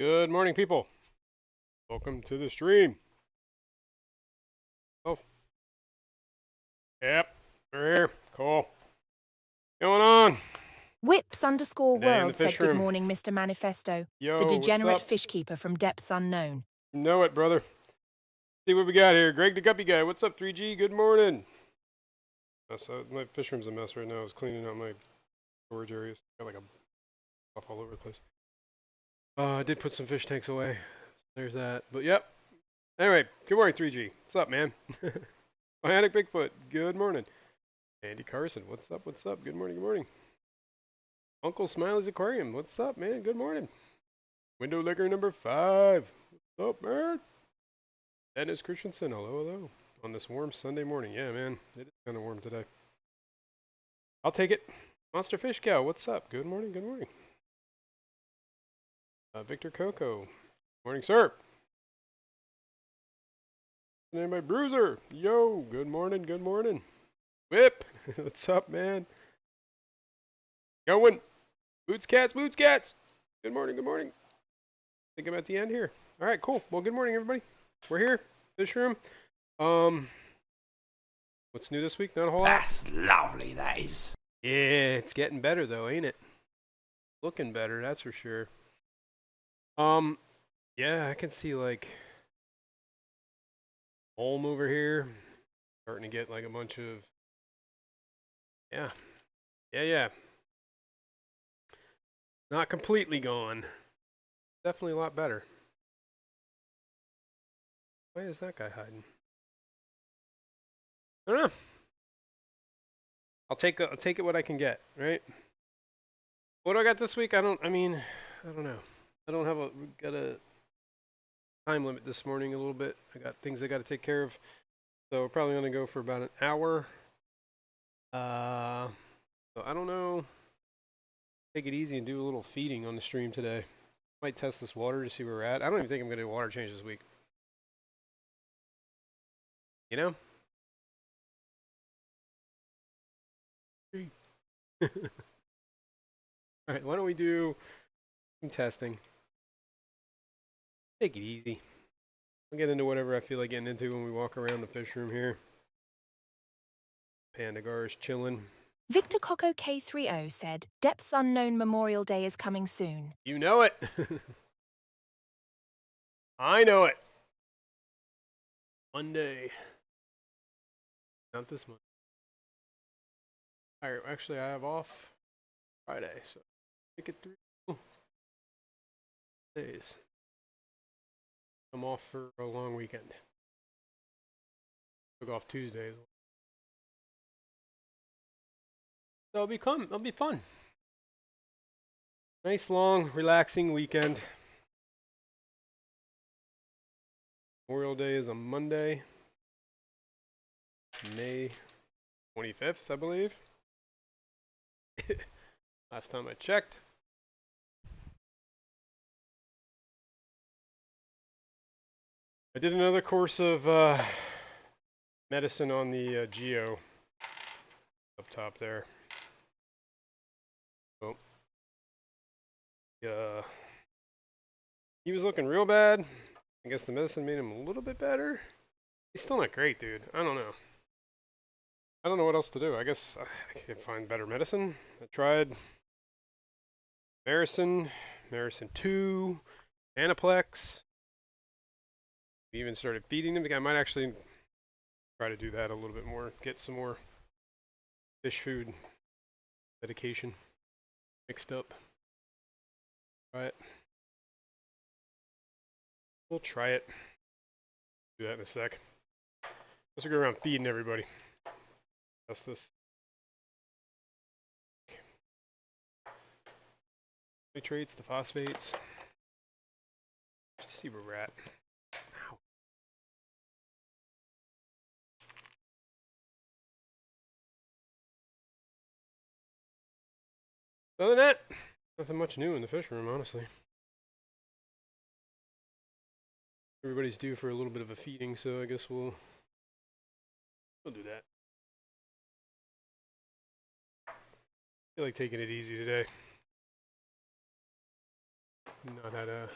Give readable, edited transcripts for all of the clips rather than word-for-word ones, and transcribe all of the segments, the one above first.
Good morning, people. Welcome to the stream. Oh, yep, we're here. Cool. Going on? Day in the Whips_world fish said good room. morning, Mr. Manifesto, Yo, the what's degenerate up? fish keeper from depths unknown. You know it, brother. See what we got here. Greg the Guppy Guy. What's up, 3G? Good morning. So my fish room's a mess right now. I was cleaning out my storage areas. Got like a stuff all over the place. I did put some fish tanks away. There's that. But yep. Anyway, good morning, 3G. What's up, man? Bionic Bigfoot. Good morning. Andy Carson. What's up? What's up? Good morning. Good morning. Uncle Smiley's Aquarium. What's up, man? Good morning. Window liquor number 5. What's up, man? Dennis Christensen. Hello, hello. On this warm Sunday morning. Yeah, man. It is kind of warm today. I'll take it. Monster Fish Cow. What's up? Good morning. Good morning. Victor Coco. Morning, sir. Name by Bruiser. Yo. Good morning. Good morning. Whip. What's up, man? Going. Boots Cats. Boots Cats. Good morning. Good morning. I think I'm at the end here. All right, cool. Well, good morning, everybody. We're here. Fishroom. What's new this week? Not a whole lot. That's lovely, that is. Yeah, it's getting better though, ain't it? Looking better, that's for sure. Yeah, I can see like Holm over here starting to get like a bunch of yeah. Not completely gone. Definitely a lot better. Why is that guy hiding? I don't know. I'll take it what I can get, right? What do I got this week? I don't know. I don't have got a time limit this morning a little bit. I got things I got to take care of. So we're probably going to go for about an hour. So I don't know. Take it easy and do a little feeding on the stream today. Might test this water to see where we're at. I don't even think I'm going to do a water change this week. You know? All right, why don't we do some testing? Take it easy. We'll get into whatever I feel like getting into when we walk around the fish room here. Panda Gar's chilling. Victor Coco K30 said, Depths Unknown Memorial Day is coming soon. You know it. I know it. Monday. Not this month. All right, actually, I have off Friday, so make it 3 days. I'm off for a long weekend. Took off Tuesday. So it'll be fun. Nice, long, relaxing weekend. Memorial Day is on Monday, May 25th, I believe. Last time I checked. I did another course of medicine on the Geo up top there. Oh. He was looking real bad. I guess the medicine made him a little bit better. He's still not great, dude. I don't know. I don't know what else to do. I guess I can't find better medicine. I tried Maricin, Maricin 2, Anaplex. We even started feeding him. I think I might actually try to do that a little bit more. Get some more fish food medication mixed up. Try it. We'll try it. Do that in a sec. Let's go around feeding everybody. Test this. Nitrates, the phosphates. Let's see where we're at. Ow. Other than that, nothing much new in the fish room, honestly. Everybody's due for a little bit of a feeding, so I guess we'll do that. I feel like taking it easy today. Not had a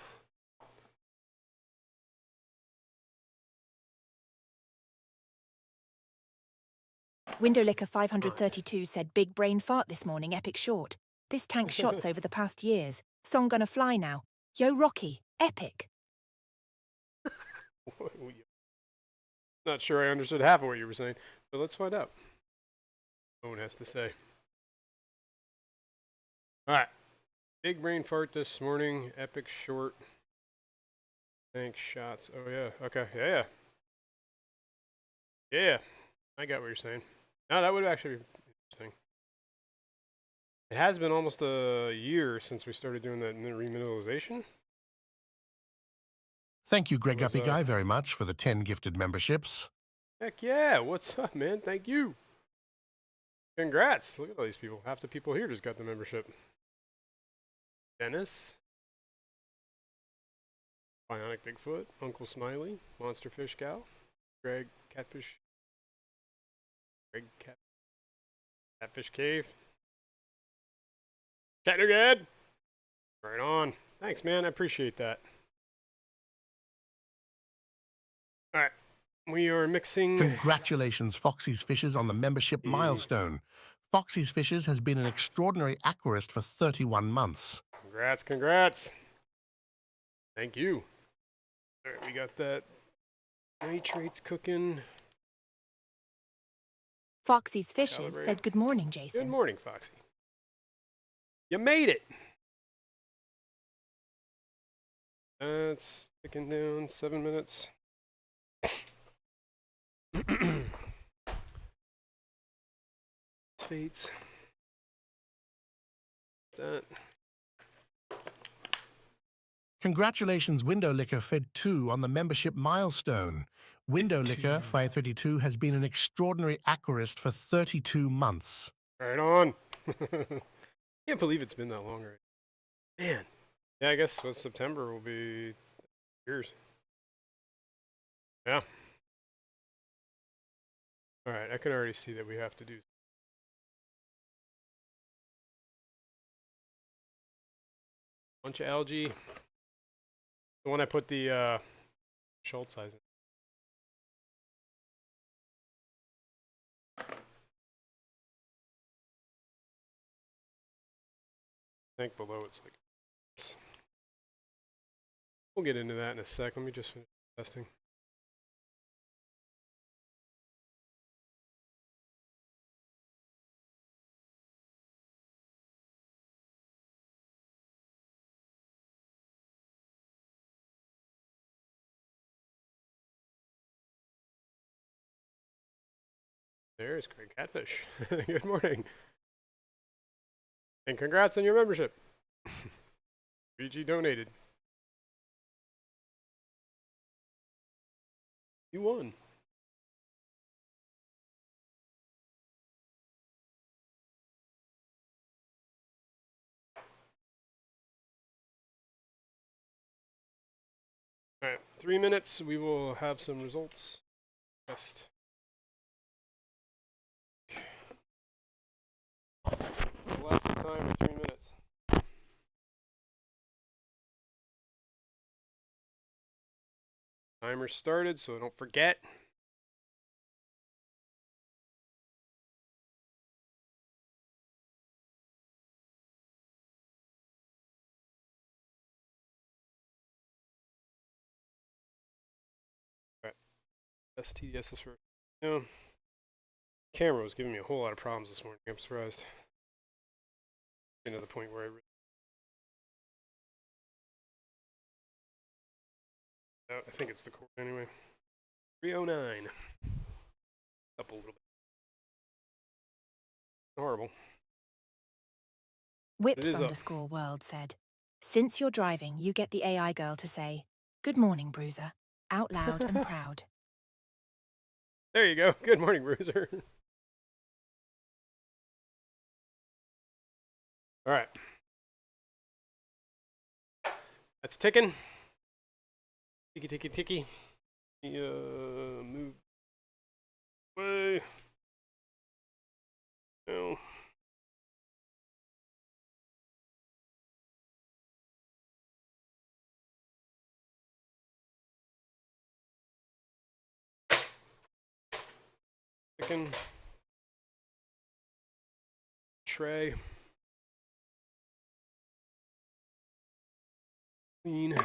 Windowlicker 532 said big brain fart this morning, epic short. This tank shots over the past years. Song gonna fly now. Yo Rocky, epic. Not sure I understood half of what you were saying, but let's find out. No one has to say. Alright. Big brain fart this morning, epic short. Tank shots. Oh yeah, okay, yeah. Yeah, I got what you're saying. Now that would actually be interesting. It has been almost a year since we started doing that remineralization. Thank you, Greg Uppy Guy, very much for the 10 gifted memberships. Heck yeah, what's up, man? Thank you. Congrats. Look at all these people. Half the people here just got the membership. Dennis. Bionic Bigfoot. Uncle Smiley. Monster Fish Gal. Greg Catfish. Greg Catfish Cave. Catnugad. Right on. Thanks, man. I appreciate that. Alright. We are mixing. Congratulations, Foxy's Fishes, on the membership milestone. Foxy's Fishes has been an extraordinary aquarist for 31 months. Congrats, congrats. Thank you. Alright, we got that nitrates cooking. Foxy's Fishes said good morning, Jason. Good morning, Foxy. You made it. It's ticking down 7 minutes. Fates. That. Congratulations, Windowlicker Fed 2 on the membership milestone. Windowlicker 532 has been an extraordinary aquarist for 32 months. Right on. Can't believe it's been that long already. Man. Yeah, I guess with September will be years. Yeah. Alright, I can already see that we have to do bunch of algae. The one I put the Schultz size in. I think below it's like this. We'll get into that in a sec. Let me just finish testing. There's Greg Catfish. Good morning. And congrats on your membership. BG donated. You won. Alright, 3 minutes. We will have some results. Test. Elapsed time of 3 minutes. Timer started, so don't forget. Alright. Test TDSS for. No. Camera was giving me a whole lot of problems this morning. I'm surprised. Getting to the point where I think it's the cord anyway. 309. Up a little bit. Horrible. Whips_world said, since you're driving, you get the AI girl to say, good morning, Bruiser, out loud and proud. There you go. Good morning, Bruiser. All right. That's ticking. Ticky, ticky, ticky. Move away. No. Ticking. tray. Clean.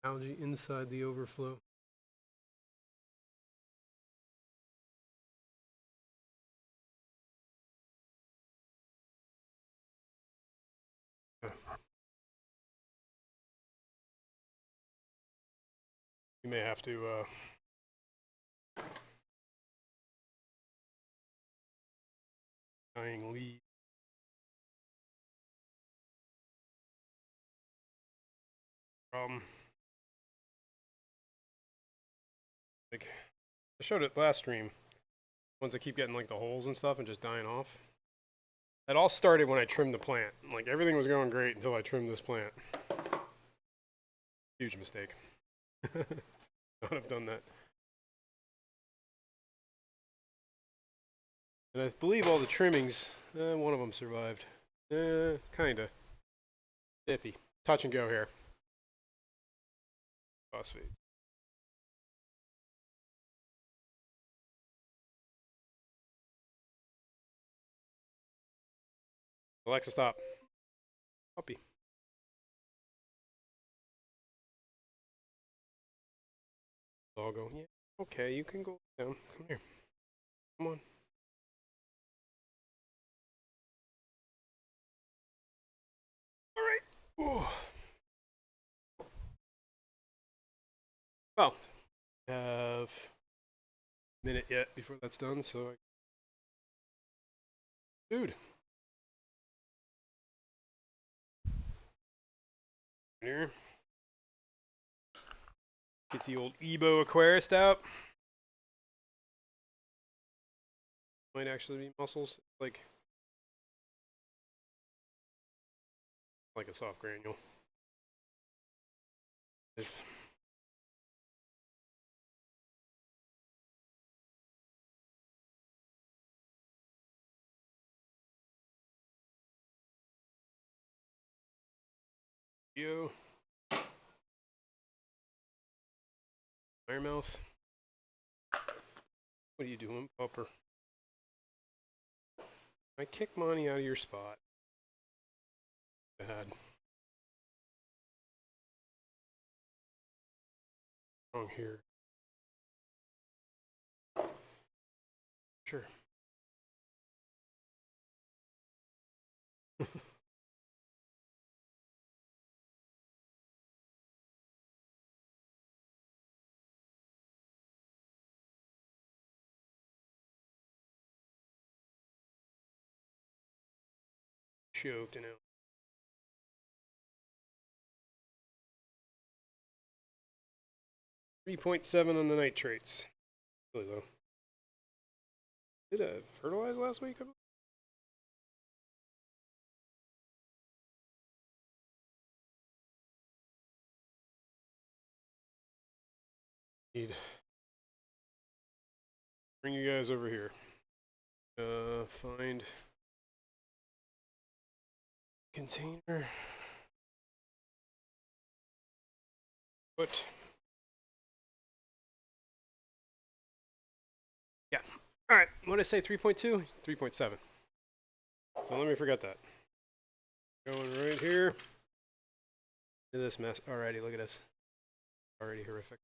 Algae inside the overflow. You may have to dying lead. Like I showed it last stream. Ones that keep getting like the holes and stuff and just dying off. It all started when I trimmed the plant. Like everything was going great until I trimmed this plant. Huge mistake. Not have done that. And I believe all the trimmings, one of them survived. Kinda. Iffy. Touch and go here. Phosphate. Alexa, stop. Puppy. Doggo. Yeah. Okay, you can go down. Come here. Come on. All right. Ooh. Well, have a minute yet before that's done, so dude. Here. Get the old Ebo Aquarist out. Might actually be mussels. Like a soft granule. It's you. Firemouth. What are you doing, Pupper? I kick Monty out of your spot. Bad. Wrong here. Sure. Choked and out. 3.7 on the nitrates. Really low. Did I fertilize last week? Need bring you guys over here. Find container. What? Yeah. All right. What did I say? 3.2? 3.7. Don't let me forget that. Going right here. Look at this mess. Alrighty, look at this. Already horrific.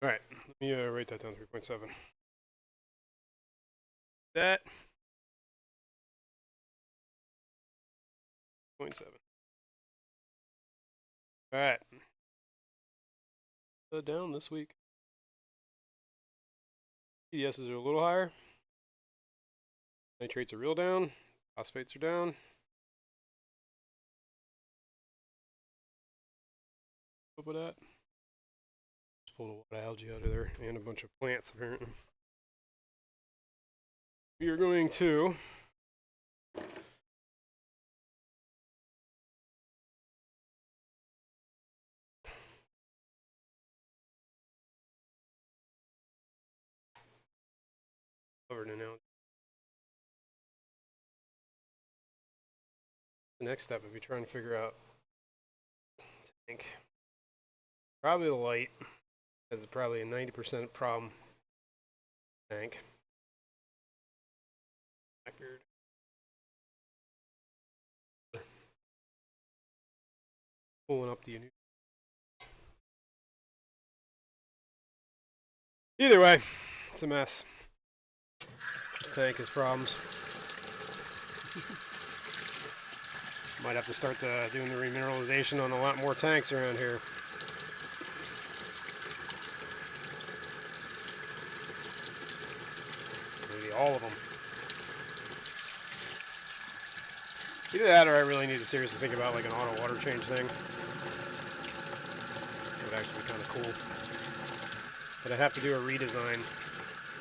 Alright, let me write that down, 3.7. That. 0.7. Alright. Down this week. PDSs are a little higher. Nitrates are real down. Phosphates are down. What about that? Just pulled a lot of algae out of there and a bunch of plants apparently. We are going to covered now. The next step would be trying to figure out tank. Probably the light has probably a 90% problem. Tank. Blackbeard. Pulling up the unit. Either way, it's a mess. This tank has problems. Might have to start doing the remineralization on a lot more tanks around here. Maybe all of them. Either that or I really need to seriously think about like an auto water change thing. It would actually be kind of cool. But I'd have to do a redesign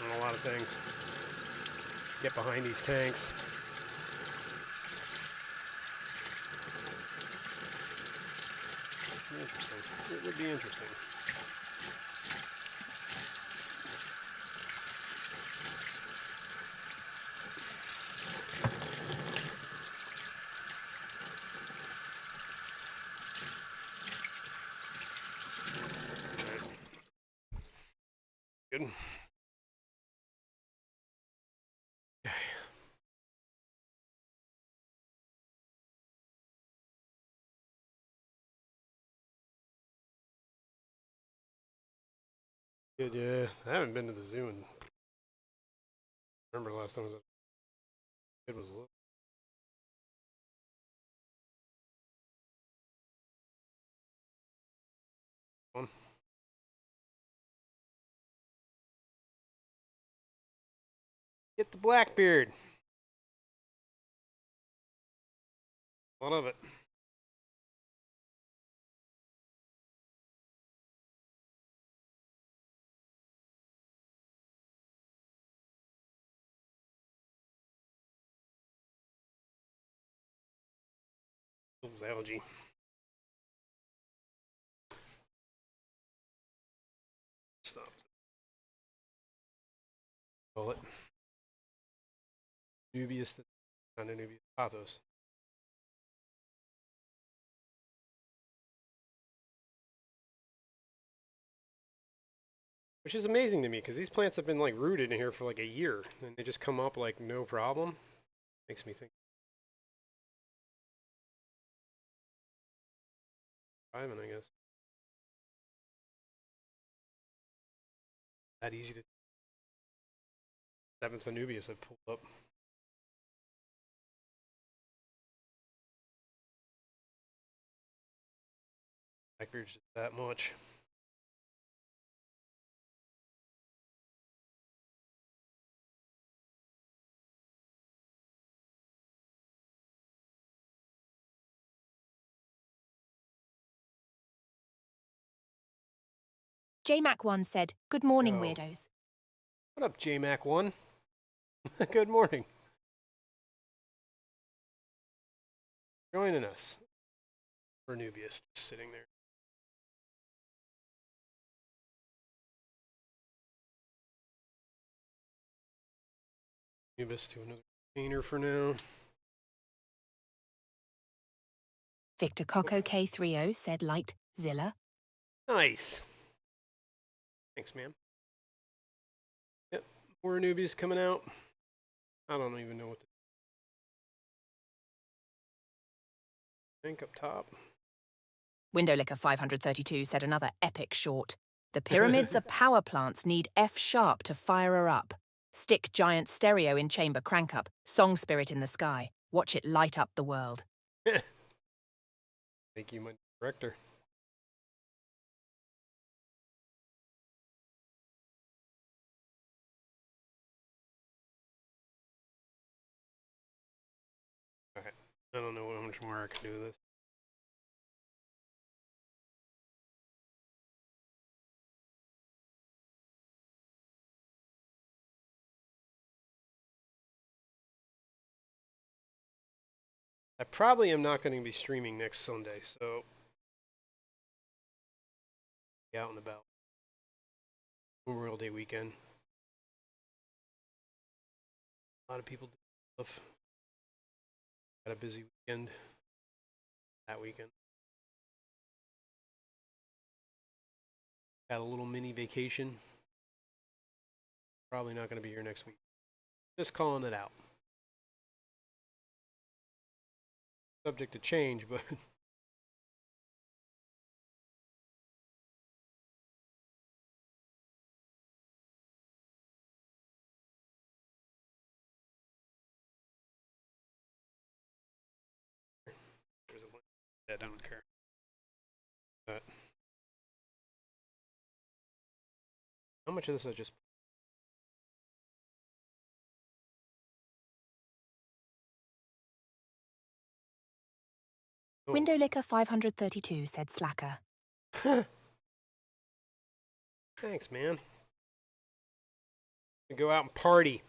on a lot of things. Get behind these tanks. Interesting. It would be interesting. Good. Okay. Good, yeah. I haven't been to the zoo and remember the last time it was little. Fun. Get the Blackbeard. A lot of it. Those algae. Stop. Call it. Nubius, not Nubius, Pathos. Which is amazing to me because these plants have been like rooted in here for like a year and they just come up like no problem. Makes me think. Ivan, I guess. That easy to. Seventh Anubius had pulled up. Blackbeard's just that much. JMac1 said, "Good morning, Oh. weirdos." What up, JMac1? Good morning. Joining us. For Anubius, just sitting there. Anubis to another container for now. Victor Coco K30 said, "Light Zilla." Nice. Thanks, ma'am. Yep, more Anubius coming out. I don't even know what to think up top. Windowlicker 532 said another epic short. "The pyramids are power plants need F sharp to fire her up. Stick giant stereo in chamber crank up. Song spirit in the sky. Watch it light up the world." Thank you, my director. Alright. I don't know how much more I can do with this. I probably am not going to be streaming next Sunday, so be out and about. Memorial Day weekend. A lot of people do stuff. Had a busy weekend. That weekend. Had a little mini vacation. Probably not going to be here next week. Just calling it out. Subject to change, but there's a link. I don't care. But how much of this I just Window Licker 532 said slacker. Thanks, man. We go out and party.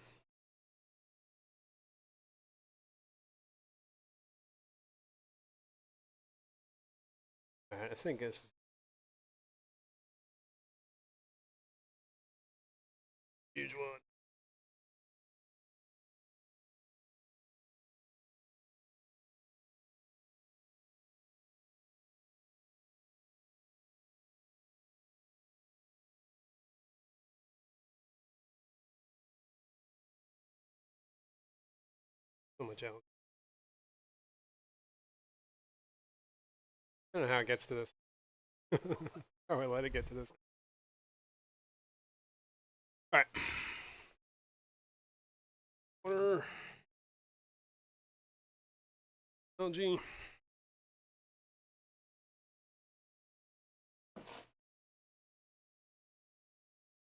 Alright, I think this is a huge one. So much out. I don't know how it gets to this. How I let it get to this. Alright. Order. LG.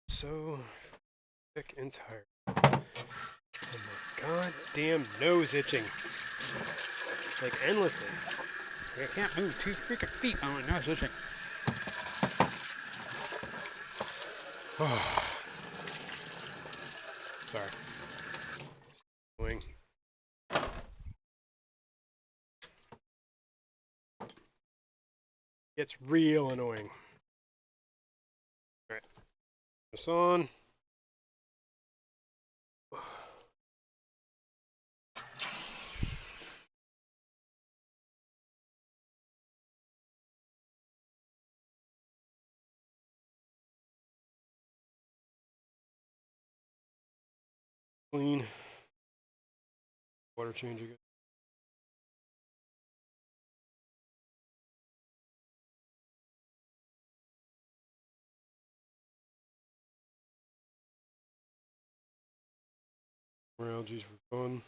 So thick and tired. And my goddamn nose itching. Like endlessly. I can't move 2 freaking feet on my nose itching. Sorry. Annoying. It's real annoying. Alright. This on. Clean. Water change again. More algae for fun.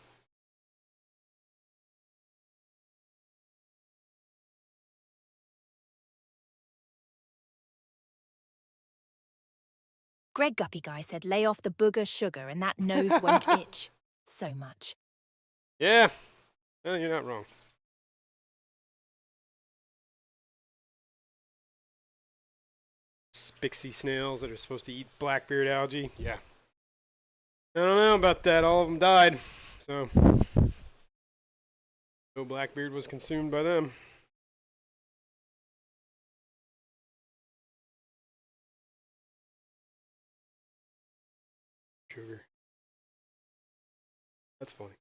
Greg Guppy Guy said lay off the booger sugar and that nose won't itch so much. Yeah. Well, you're not wrong. Spixie snails that are supposed to eat blackbeard algae. Yeah. I don't know about that. All of them died. So, no blackbeard was consumed by them. Sugar. That's funny.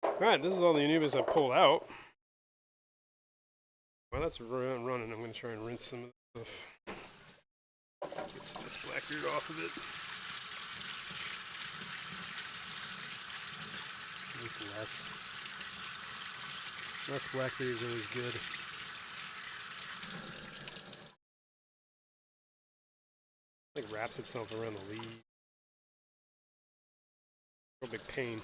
Alright, this is all the Anubis I pulled out. While that's running, I'm going to try and rinse some of this stuff. Get some of this blackbeard off of it. With less. Less blackbeard is always good. It like wraps itself around the lead. Real big pain.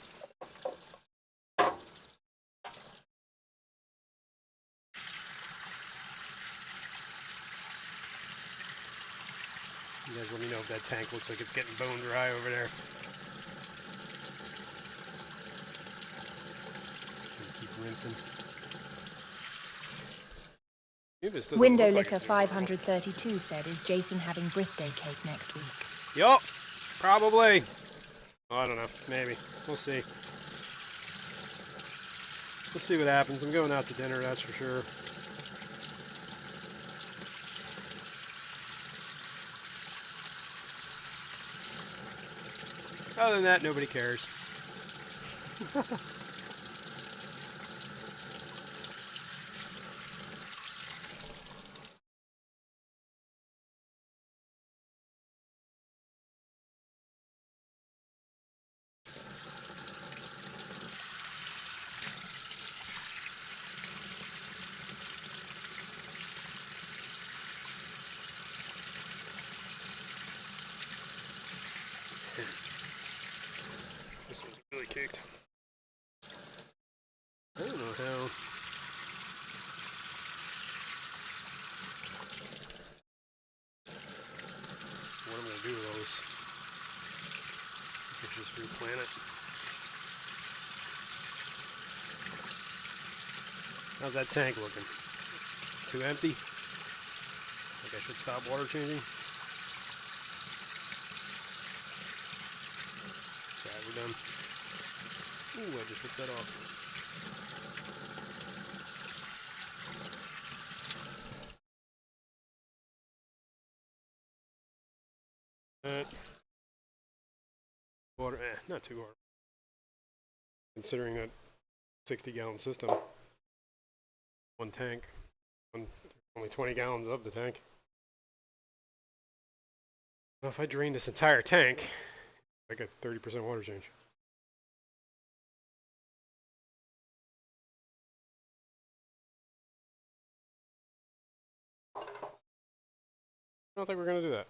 You guys let me know if that tank looks like it's getting bone dry over there. Keep rinsing. Window Licker 532 said, is Jason having birthday cake next week? Yup, probably. I don't know, maybe. We'll see. We'll see what happens. I'm going out to dinner, that's for sure. Other than that, nobody cares. This one's really caked. I don't know how. What I'm gonna do with all this. I should just replant it. How's that tank looking? Too empty? Think I should stop water changing? Alright, we're done. Ooh, I just ripped that off. Water, not too hard. Considering that 60-gallon system, one tank, only 20 gallons of the tank. Well, if I drain this entire tank, I get 30% water change. I don't think we're gonna do that.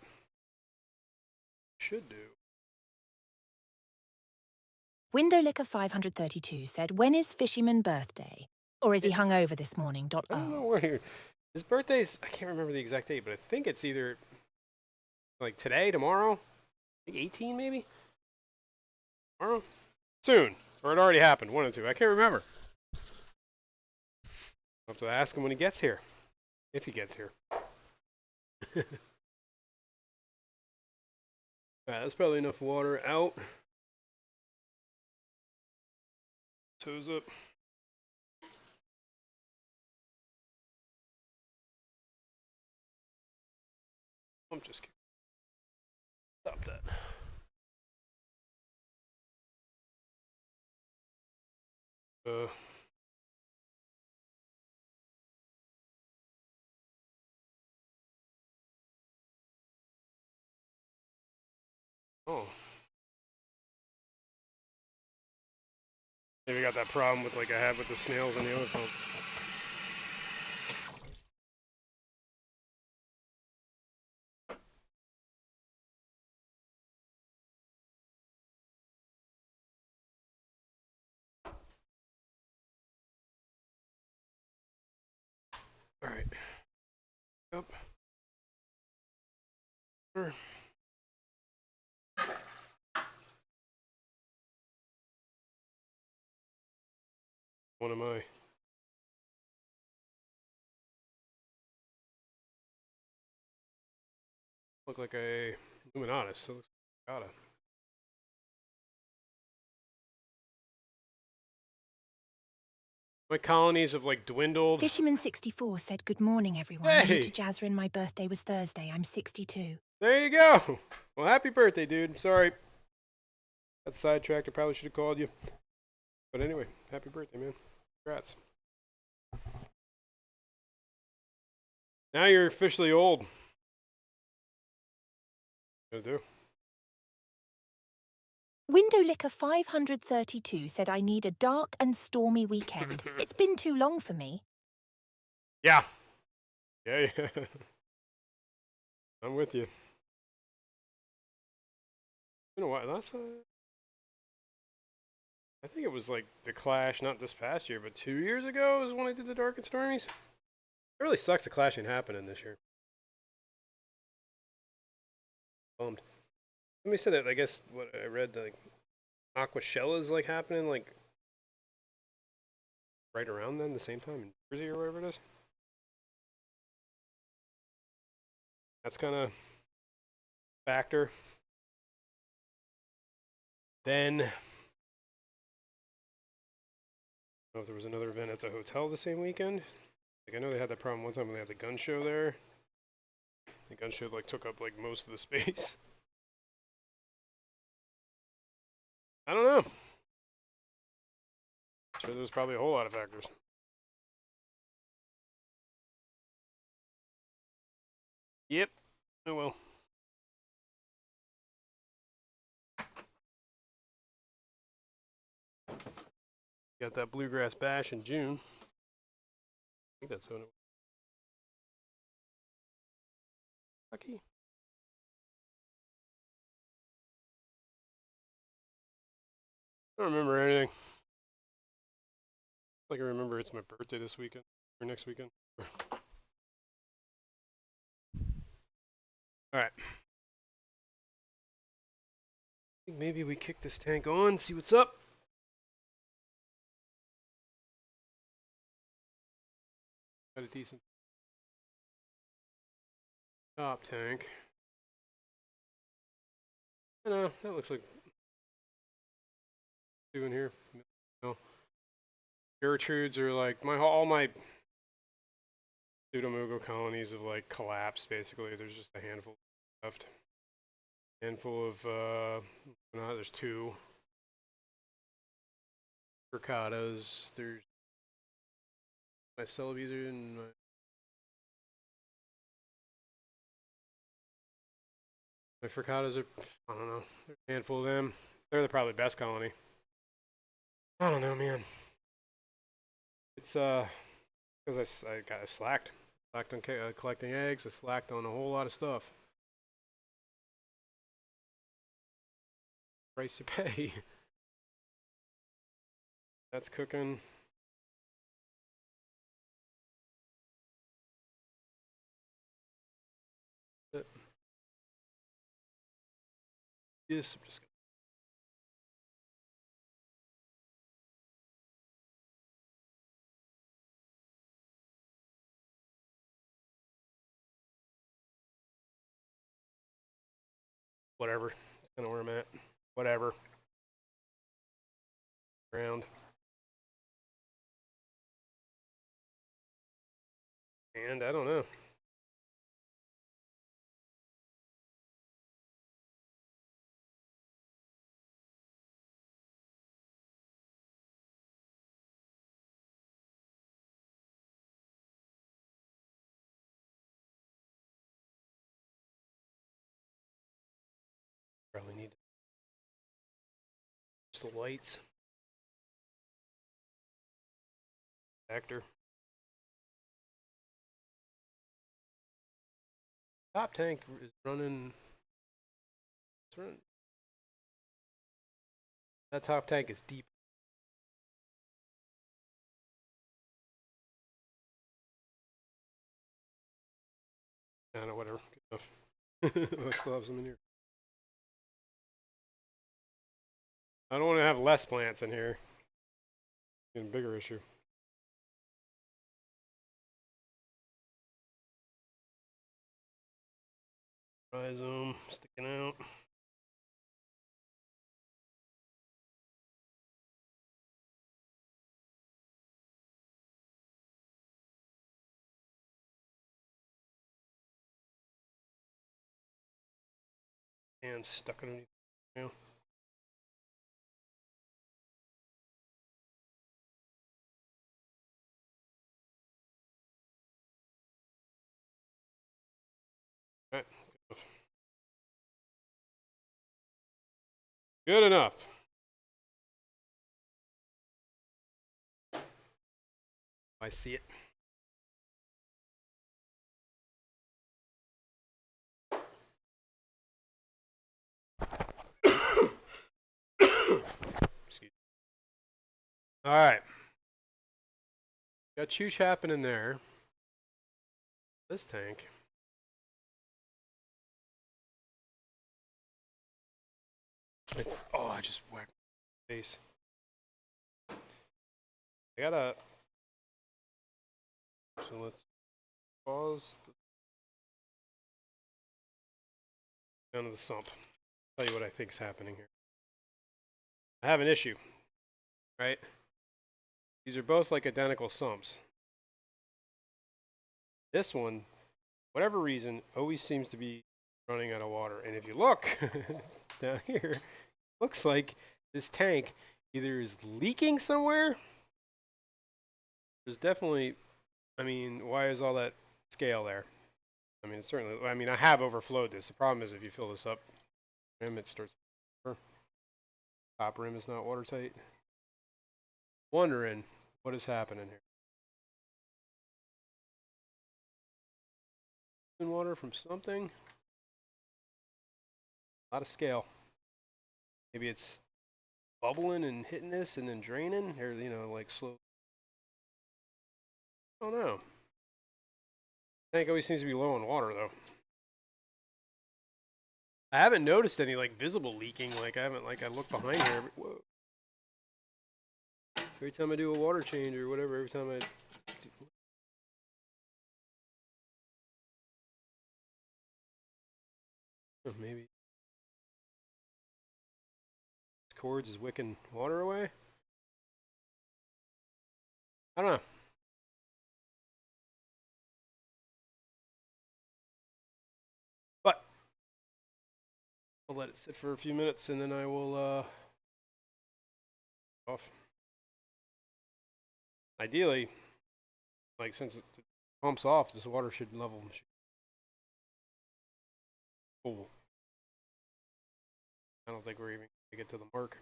Should do. Window Liquor 532 said, when is Fishyman birthday? Or is he hungover this morning? I don't know where his birthday's, I can't remember the exact date, but I think it's either like today, tomorrow, I think 18 maybe? Tomorrow? Soon. Or it already happened, one or two. I can't remember. I'll have to ask him when he gets here. If he gets here. Alright, that's probably enough water out. Toes up. I'm just kidding. Stop that. Oh. Maybe got that problem with like I had with the snails on the other pump. Alright. Up. Sure. What am I? Look like a Luminatus. So looks like gotta. My colonies have like dwindled. Fisherman64 said, good morning, everyone. Hey! I'm new to Jazrin. My birthday was Thursday. I'm 62. There you go. Well, happy birthday, dude. Sorry. Got sidetracked. I probably should have called you. But anyway, happy birthday, man. Congrats. Now you're officially old. Gonna do. Window Liquor 532 said, I need a dark and stormy weekend. It's been too long for me. Yeah. Yeah. I'm with you. You know what? Last I think it was like the Clash, not this past year, but 2 years ago is when I did the Dark and Stormies. It really sucks the Clash ain't happening this year. Bummed. Somebody said that, I guess, what I read, like, Aqua Shell is, like, happening, like, right around then, the same time in Jersey or wherever it is. That's kind of factor. Then, I don't know if there was another event at the hotel the same weekend. Like, I know they had that problem one time when they had the gun show there. The gun show, like, took up, like, most of the space. I don't know. Sure, there's probably a whole lot of factors. Yep. Oh well. Got that bluegrass bash in June. I think that's when it was. Lucky. I don't remember anything. Like I remember it's my birthday this weekend or next weekend. All right. I think maybe we kick this tank on, see what's up. Got a decent top tank. I know that looks like two in here. No. Gertrudes are like all my pseudomugo colonies have like collapsed basically. There's just a handful left. Handful of no, there's two. Ricotta's. There's my Celebuser and my fricattas are, I don't know, there's a handful of them. They're the probably best colony. I don't know, man. It's because I got slacked on collecting eggs. I slacked on a whole lot of stuff. Price you pay. That's cooking. Yes, I'm just whatever. That's kind of where I'm at. Whatever. Around. And I don't know. Probably need just the lights. Actor. Top tank is running. It's running. That top tank is deep. I don't know, whatever. Good enough. I still have some in here. I don't want to have less plants in here. It's a bigger issue. Rhizome sticking out. And stuck underneath. You Right. Good enough. I see it. Excuse me. All right. Got chooch happening there. This tank. Oh, I just whacked my face. I gotta. So let's pause. Down to the sump. Tell you what I think is happening here. I have an issue. Right? These are both like identical sumps. This one, whatever reason, always seems to be running out of water. And if you look down here, looks like this tank either is leaking somewhere. There's definitely, I mean, why is all that scale there? I mean, it's certainly, I mean, I have overflowed this. The problem is if you fill this up, rim, it starts, top rim is not watertight. Wondering what is happening here. Water from something. A lot of scale. Maybe it's bubbling and hitting this and then draining, or you know, like slow. I don't know. Tank always seems to be low on water though. I haven't noticed any like visible leaking. Like I haven't like I look behind here. Whoa. Every time I do a water change or whatever, every time I maybe this cords is wicking water away. I don't know. But I'll let it sit for a few minutes and then I will off. Ideally, like since it pumps off, this water should level. Cool. I don't think we're even gonna get to the mark.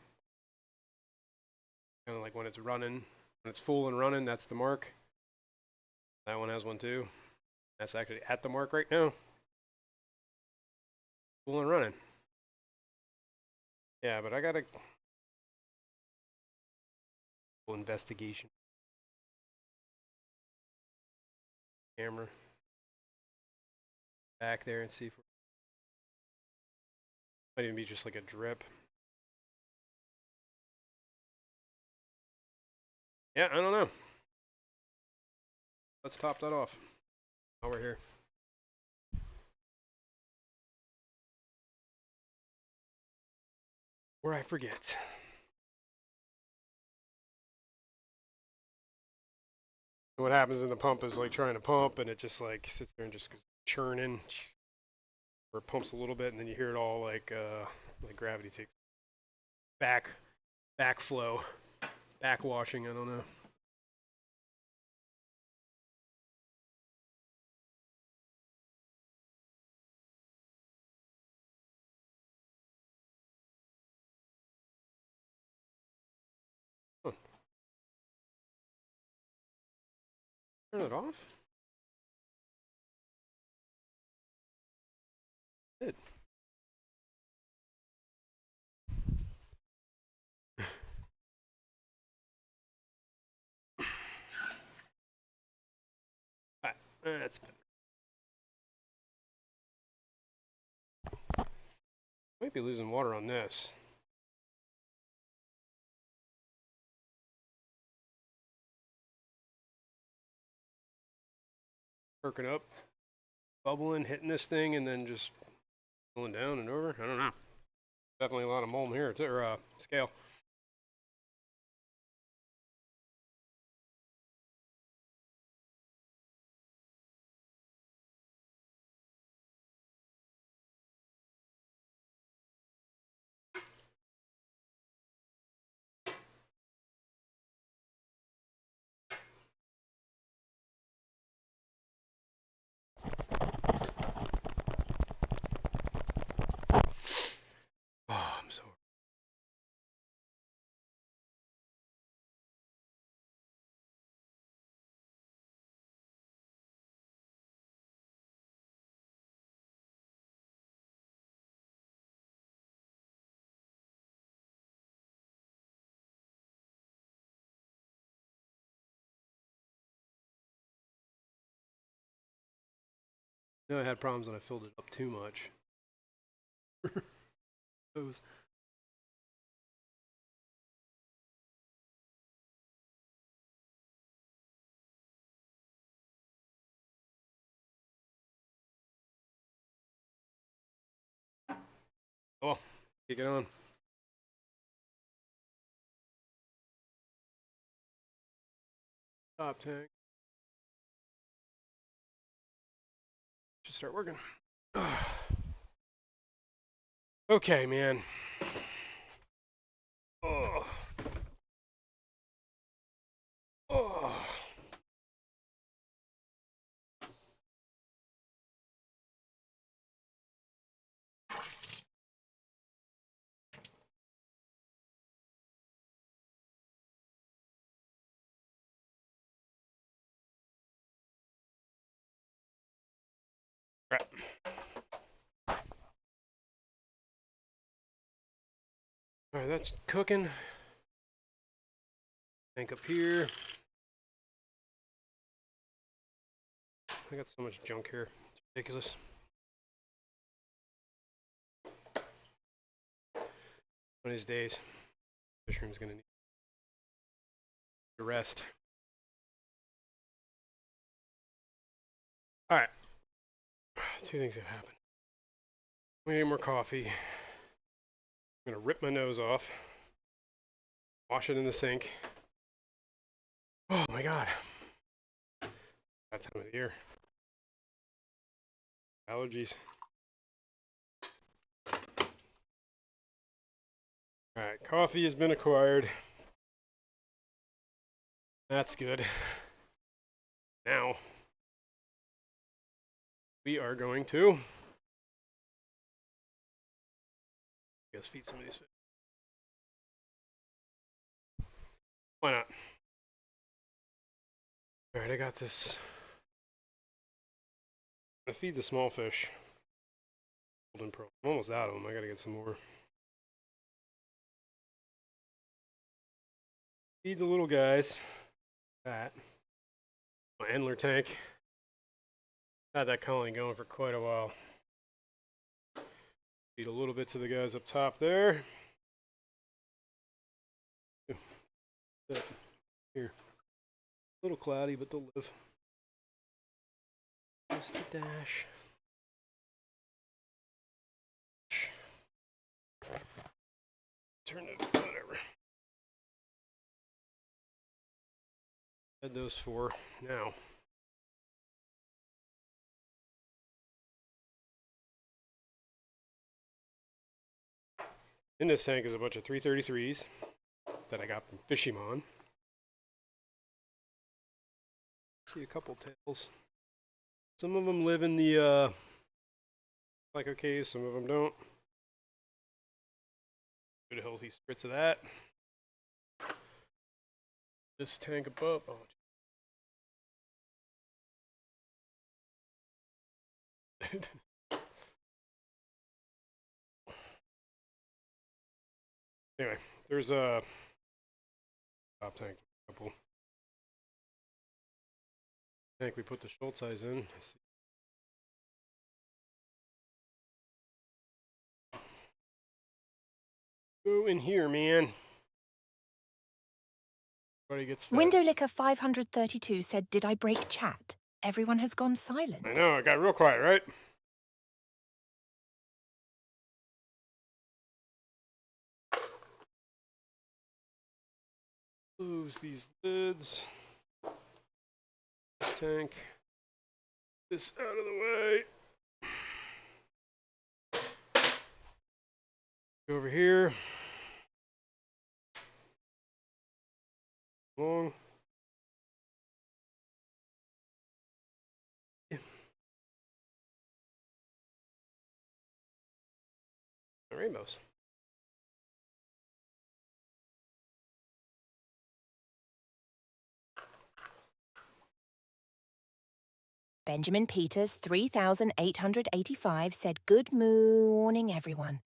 Kind of like when it's running, when it's full and running, that's the mark. That one has one too. That's actually at the mark right now. Full and running. Yeah, but I got a investigation camera back there and see if might even be just like a drip. Yeah, I don't know. Let's top that off while we're here. Or I forget. What happens in the pump is like trying to pump and it just like sits there and just goes churning. Or it pumps a little bit and then you hear it all like gravity takes backflow, backwashing, I don't know. Huh. Turn it off? Good. Alright, that's better. Might be losing water on this. Perking up, bubbling, hitting this thing, and then just going down and over. I don't know. Definitely a lot of molten here, or scale. Oh, I'm so. I had problems when I filled it up too much. It was. Oh, kick it on. Top tank. Should start working. Okay, man. Crap. Alright, that's cooking. Tank up here. I got so much junk here. It's ridiculous. One of these days, Fishroom's gonna need to rest. Alright. Two things have happened. We need more coffee. I'm gonna rip my nose off. Wash it in the sink. Oh my god. That time of the year. Allergies. Alright, coffee has been acquired. That's good. Now, we are going to, I guess, feed some of these fish. Why not? Alright, I got this. I'm gonna feed the small fish. Golden pearl. I'm almost out of them. I gotta get some more. Feed the little guys. That. My Endler tank. Had that colony going for quite a while. Feed a little bit to the guys up top there. Here. A little cloudy, but they'll live. Just a dash. Turn it, whatever. Had those four. Now. In this tank is a bunch of 333s that I got from Fishroom. See a couple tails. Some of them live in the like caves, some of them don't. Good healthy spritz of that. This tank above. Oh. Anyway, there's a top tank. Couple. Tank we put the Schultz eyes in. Go in here, man. Everybody gets fed. Window Licker 532 said, "Did I break chat? Everyone has gone silent." I know, it got real quiet, right? Close these lids. Tank. This out of the way. Go over here. Long. Yeah. The rainbows. Benjamin Peters 3885 said, "Good morning, everyone."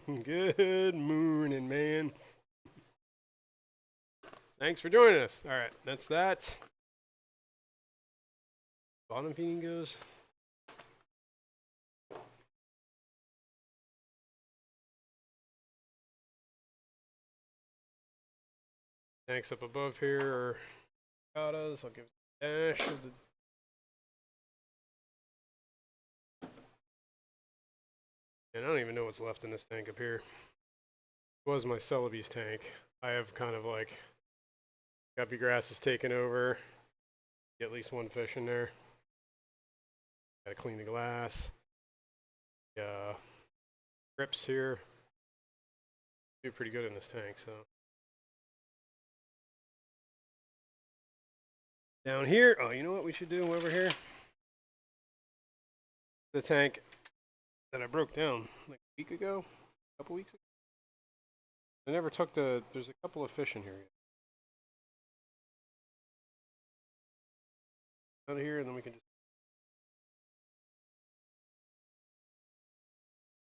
Good morning, man. Thanks for joining us. All right, that's that. Bottom feeding goes. Tanks up above here are avocados. I'll give a dash of the. And I don't even know what's left in this tank up here. It was my Celebies tank. I have kind of like guppy grass is taken over. Get at least one fish in there. Gotta clean the glass. Grips here. Do pretty good in this tank, so. Down here, oh, you know what we should do over here? The tank that I broke down like a week ago, a couple weeks ago. I never took there's a couple of fish in here yet. Out of here, and then we can just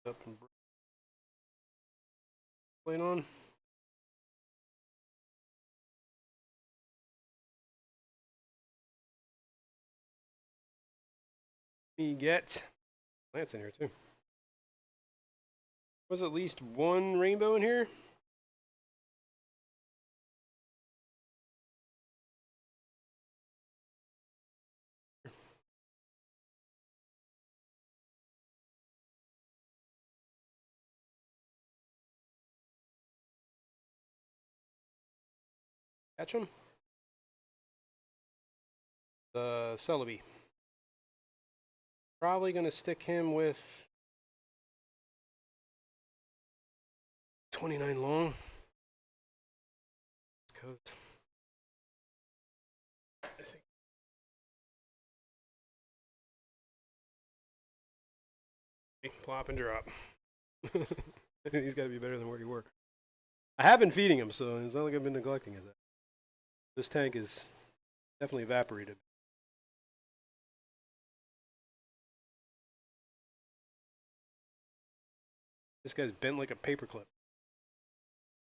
Up and playing on. Me get plants in here too. Was at least one rainbow in here? Catch him? The Celebi. Probably gonna stick him with 29 long. Cause I think plop and drop. He's got to be better than where you were. I have been feeding him, so it's not like I've been neglecting it. This tank is definitely evaporated. This guy's bent like a paperclip.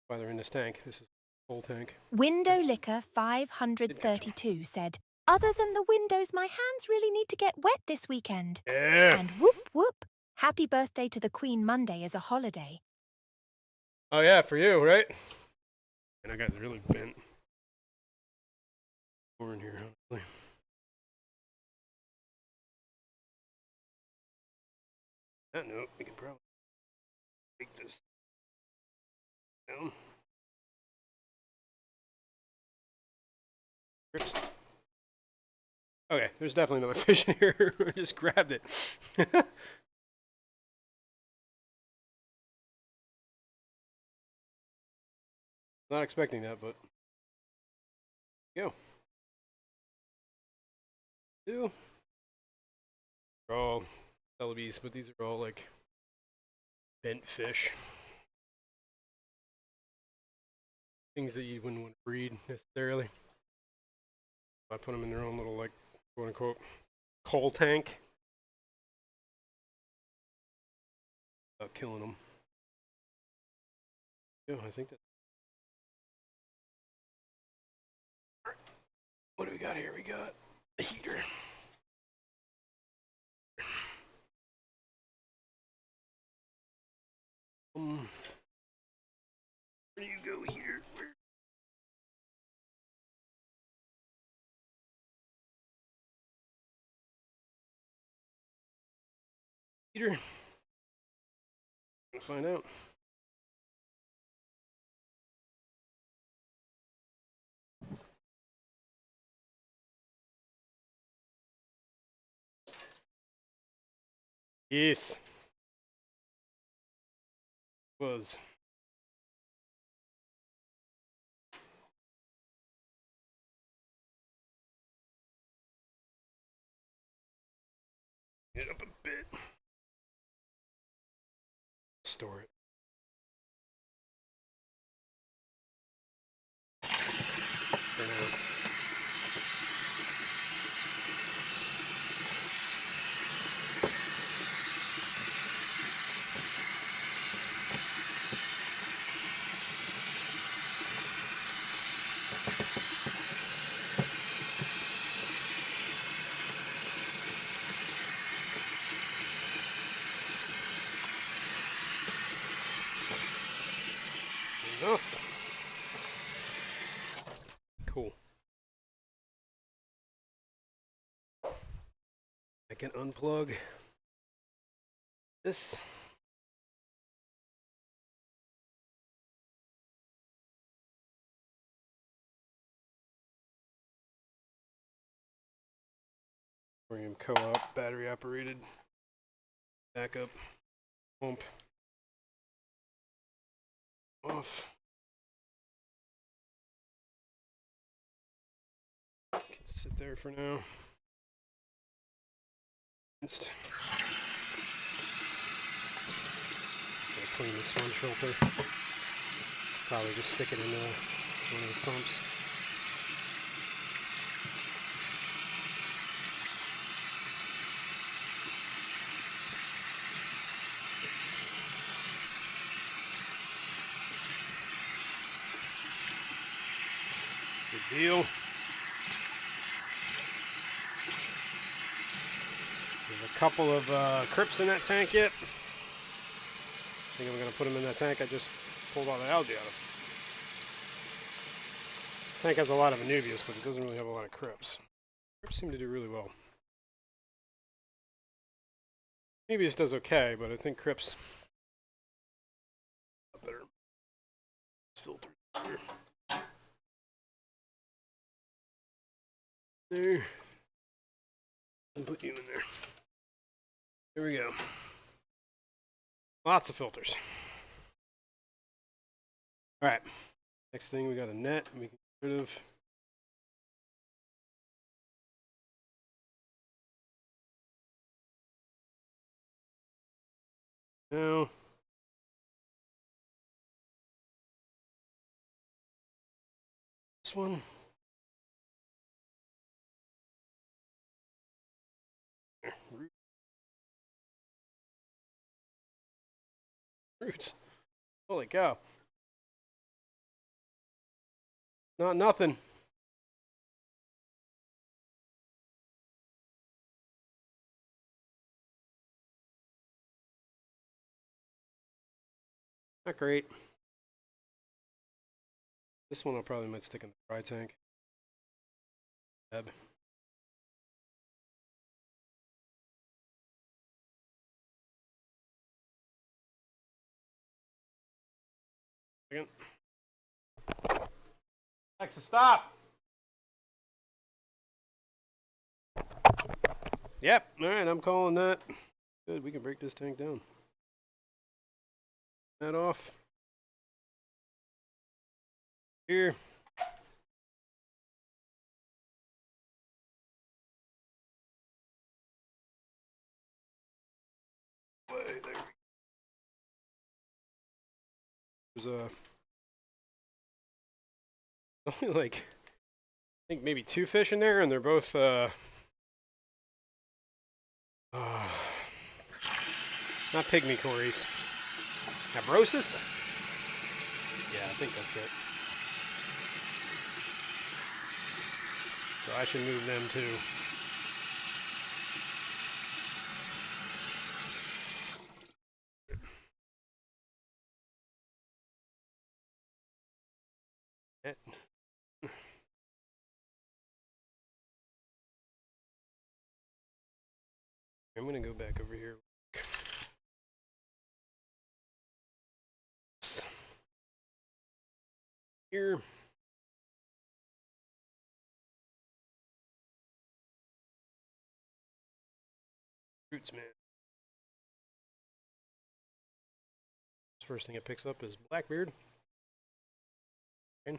While they're in this tank, this is a full tank. Window Licker 532 said, "Other than the windows, my hands really need to get wet this weekend." Yeah. And whoop whoop, happy birthday to the Queen Monday is a holiday. Oh yeah, for you, right? And I got really bent. More in here, honestly. That note, we could probably take this down. Oops. Okay, there's definitely another fish in here. I just grabbed it. Not expecting that, but go. Two. They're all celebes, but these are all like bent fish. Things that you wouldn't want to breed necessarily. I put them in their own little, like, quote unquote, coal tank. Without killing them. Yeah, I think that. Alright. What do we got here? We got a heater. Where do you go here? Where? Heater. Let's find out. Yes. Was. Get up a bit. Store it. For now. Enough. Cool. I can unplug this. Aquarium co-op, battery operated. Backup. Pump. Off. Can sit there for now. Just gonna clean the sponge filter. Probably just stick it in one of the sumps. big deal. There's a couple of crypts in that tank yet. I think I'm going to put them in that tank I just pulled all the algae out of. The tank has a lot of Anubias, but it doesn't really have a lot of crypts. Crypts seem to do really well. Anubias does okay, but I think crypts are better. Filter there. And put you in there. Here we go. Lots of filters. All right. Next thing, we got a net we can get rid of. Now, this one. Roots. Holy cow. Not nothing. Not great. This one I probably might stick in the dry tank. Ebb. Second. Alexa, stop! Yep, alright, I'm calling that. Good, we can break this tank down. That off. Here. Way there. There's only like, I think maybe 2 fish in there, and they're both not pygmy cories. Abrosis? Yeah, I think that's it. So I should move them too. I'm gonna go back over here. Here. Roots, man. First thing it picks up is Blackbeard. Okay.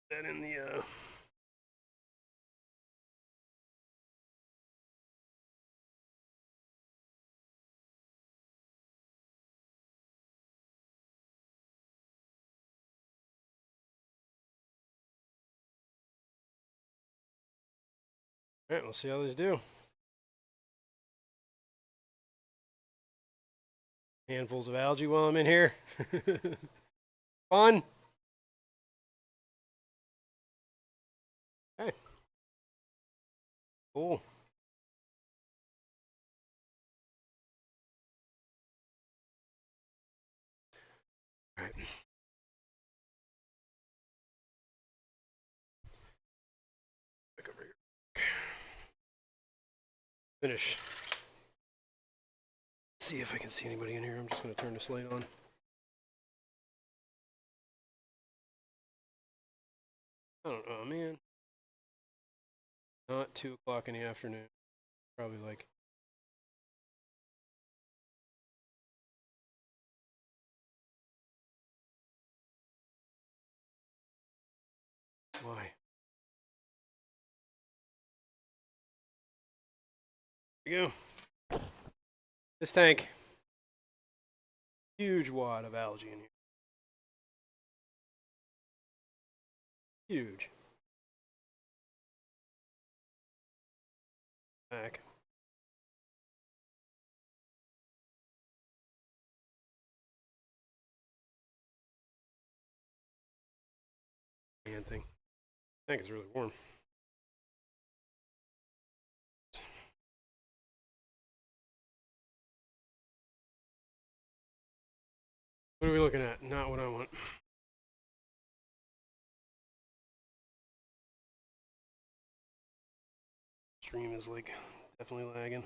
That in the Alright, we'll see how these do. Handfuls of algae while I'm in here. Fun. Okay. Cool. Alright. Back over here. Finish. See if I can see anybody in here. I'm just gonna turn this light on. I don't know, man. Not 2 o'clock in the afternoon. Probably like why? There you go. This tank. Huge wad of algae in here. Huge. Back. And thing. Tank is really warm. What are we looking at? Not what I want. Stream is like definitely lagging.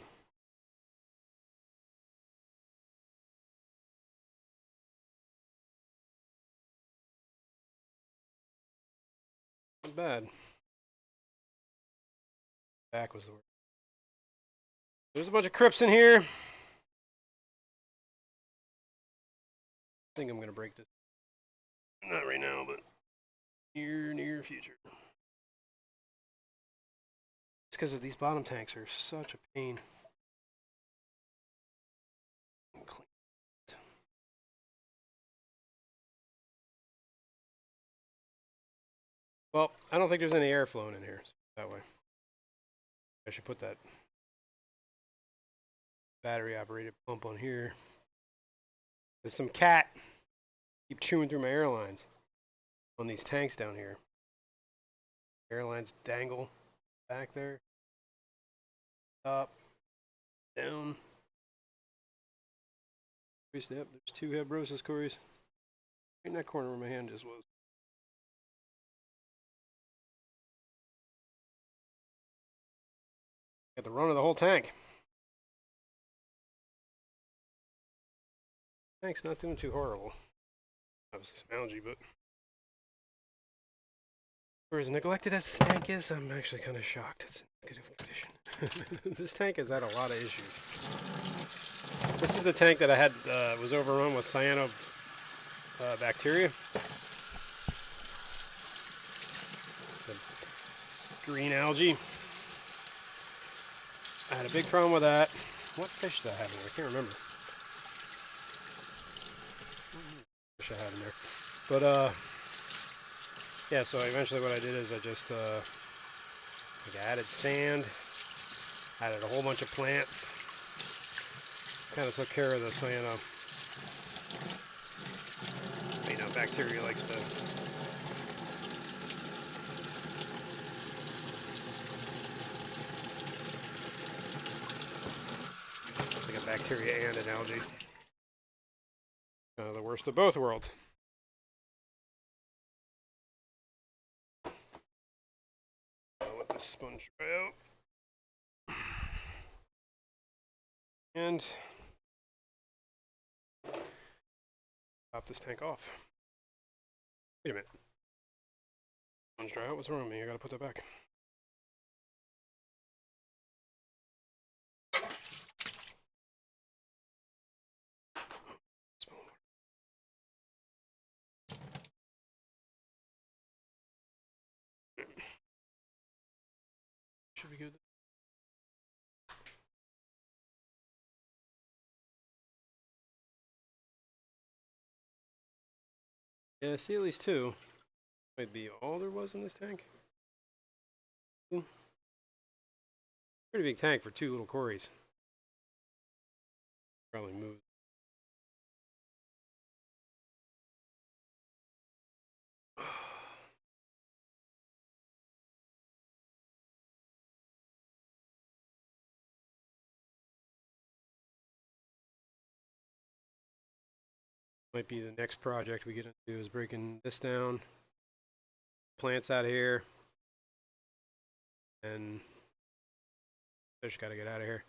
Not bad. Back was the word. There's a bunch of crypts in here. I think I'm gonna break this. Not right now, but near future. It's because of these bottom tanks are such a pain. Well, I don't think there's any air flowing in here, so that way. I should put that battery operated pump on here. There's some cat keep chewing through my airlines on these tanks down here. Airlines dangle back there. Up, down. Yep, there's 2 Hebrosis cories. In that corner where my hand just was. Got the run of the whole tank. Tank's not doing too horrible. Obviously some algae, but for as neglected as this tank is, I'm actually kind of shocked it's in good condition. This tank has had a lot of issues. This is the tank that I had was overrun with cyanobacteria. The green algae. I had a big problem with that. What fish did I have in there? I can't remember. Fish I had in there. But yeah, so eventually what I did is I just like added sand, added a whole bunch of plants, kind of took care of the cyano. You know, bacteria likes to like a bacteria and an algae. The worst of both worlds. I'll let this sponge dry out. And top this tank off. Wait a minute. Sponge dry out? What's wrong with me? I gotta put that back. Should be good. Yeah, see at least 2. Might be all there was in this tank. Pretty big tank for 2 little cories. Probably move. Might be the next project we get into is breaking this down. Plants out here. And fish gotta get out of here.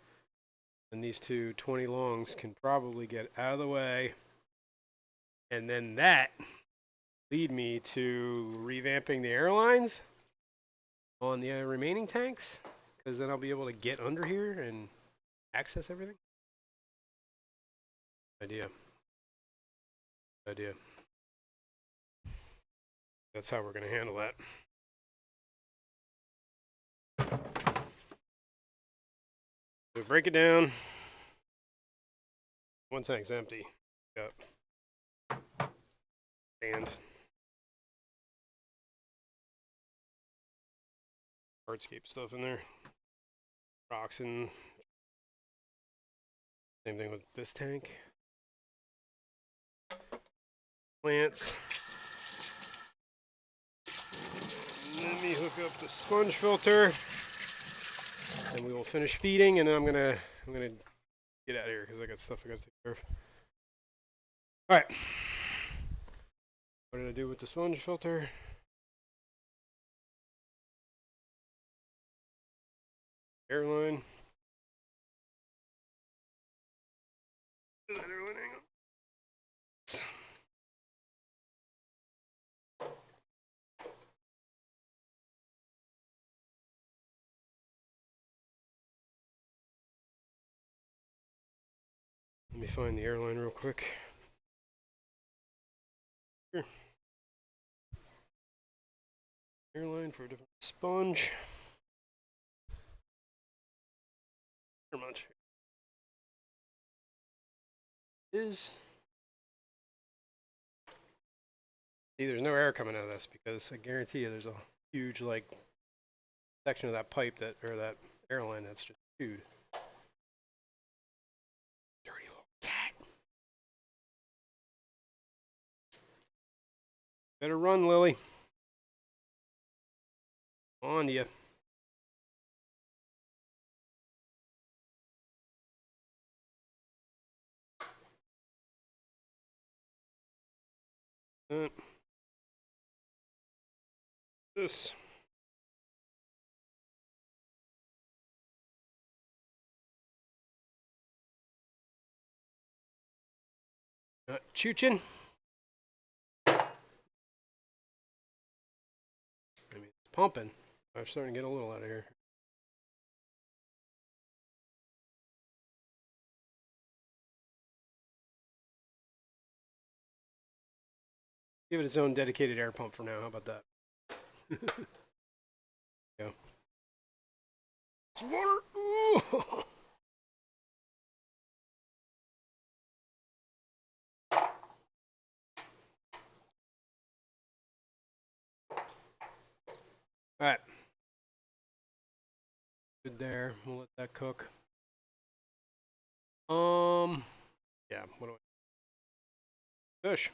And these 2 20 longs can probably get out of the way. And then that lead me to revamping the airlines on the remaining tanks, because then I'll be able to get under here and access everything. Idea. That's how we're going to handle that. So break it down. One tank's empty. Yep. And hardscape stuff in there. Rocks and same thing with this tank. Plants. Let me hook up the sponge filter, and we will finish feeding. And then I'm gonna get out of here because I got stuff I gotta take care of. All right. What did I do with the sponge filter? Airline. Airline, hang on. Let me find the airline real quick. Here. Airline for a different sponge. How much is? See, there's no air coming out of this because I guarantee you there's a huge like section of that pipe that or that airline that's just chewed. Dirty little cat. Better run, Lily. On to you. This. Chooching. I mean, it's pumping. I'm starting to get a little out of here. Give it its own dedicated air pump for now. How about that? Go. Some water. Ooh. All right. Good there. We'll let that cook. Yeah. What do I? Fish.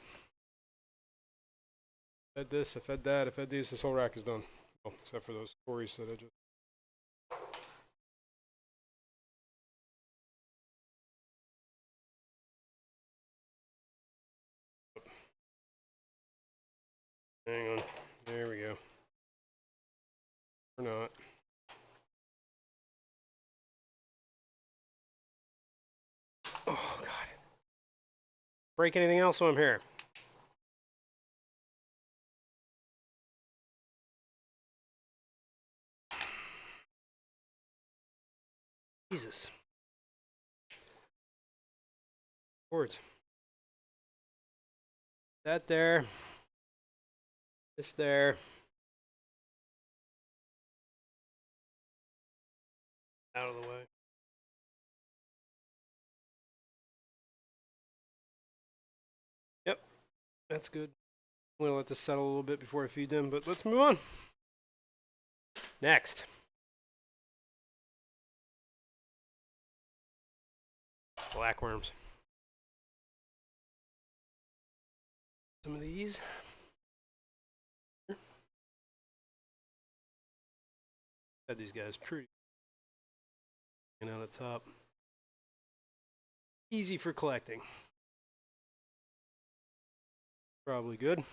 Fed this. I fed that. I fed these. This whole rack is done. Oh, except for those quarries that I just. Hang on. There we go. Or not. Oh, God. Break anything else while I'm here? Jesus. Boards. That there. This there. Out of the way. Yep. That's good. I'm going to let this settle a little bit before I feed them, but let's move on. Next. Blackworms. Some of these. Had these guys pretty. And on the top. Easy for collecting. Probably good.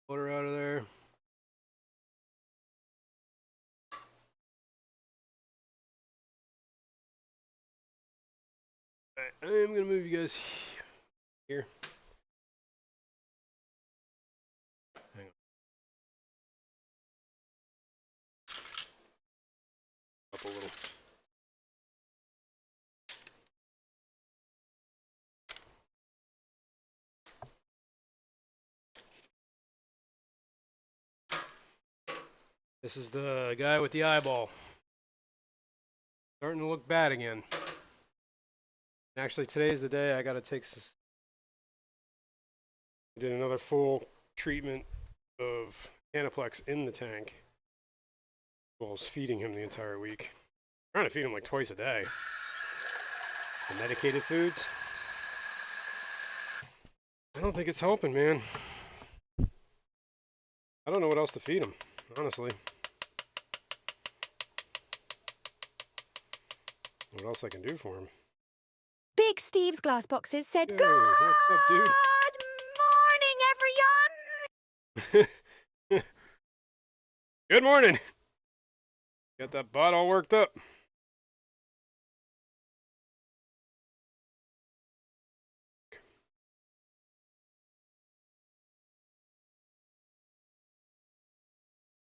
Water out of there. Alright, I'm going to move you guys here. Hang on. Up a little. This is the guy with the eyeball. Starting to look bad again. Actually, today's the day I got to take. Did another full treatment of Anaplex in the tank, as well as feeding him the entire week. I'm trying to feed him like twice a day. The medicated foods. I don't think it's helping, man. I don't know what else to feed him, honestly. What else I can do for him? Big Steve's glass boxes said, Yo, "Good what's up, dude? morning, everyone!" Good morning. Got that bot all worked up.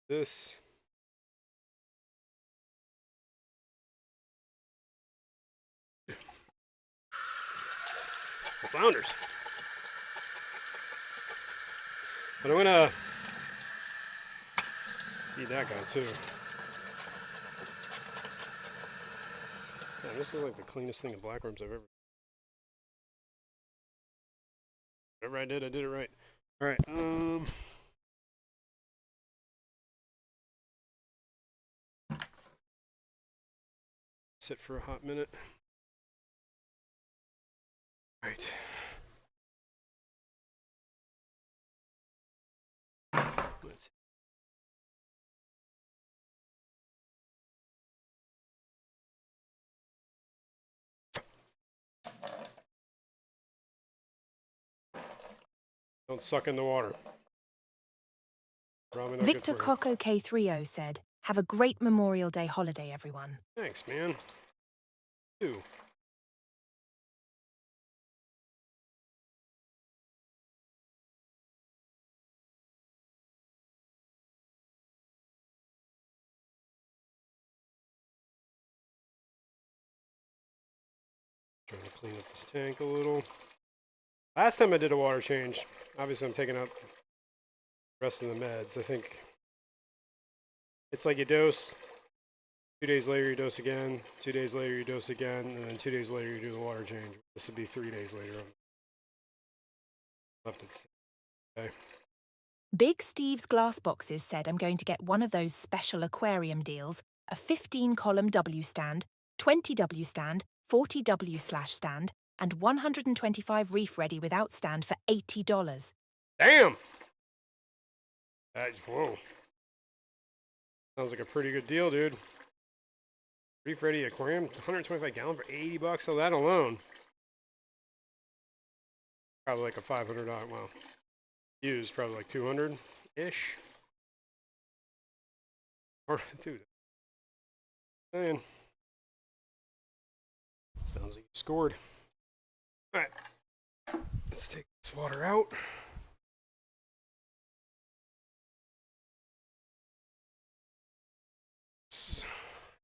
This. The flounders. But I'm gonna feed that guy too. Man, this is like the cleanest thing of black worms I've ever. Whatever I did it right. All right. Sit for a hot minute. All right. Let's. Don't suck in the water. Probably not Victor good for you. Coco K30 said, "Have a great Memorial Day holiday, everyone." Thanks, man. You. Trying to clean up this tank a little. Last time I did a water change, obviously I'm taking out the rest of the meds. I think it's like you dose, 2 days later you dose again, 2 days later you dose again, and then 2 days later you do the water change. This would be 3 days later. I'm left it. Okay. Big Steve's glass boxes said, "I'm going to get one of those special aquarium deals, a 15-column W stand, 20 W stand, 40 W/stand, and 125 reef ready without stand for $80. Damn! Whoa. Sounds like a pretty good deal, dude. Reef ready aquarium, 125 gallon for $80. So that alone, probably like a $500. Well, used probably like 200 ish. Or dude, man, sounds like you scored. All right, let's take this water out.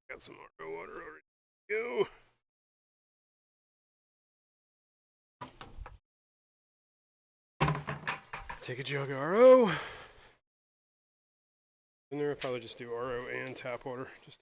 Got some RO water already. Go. Take a jug of RO. In there, I'll probably just do RO and tap water. Just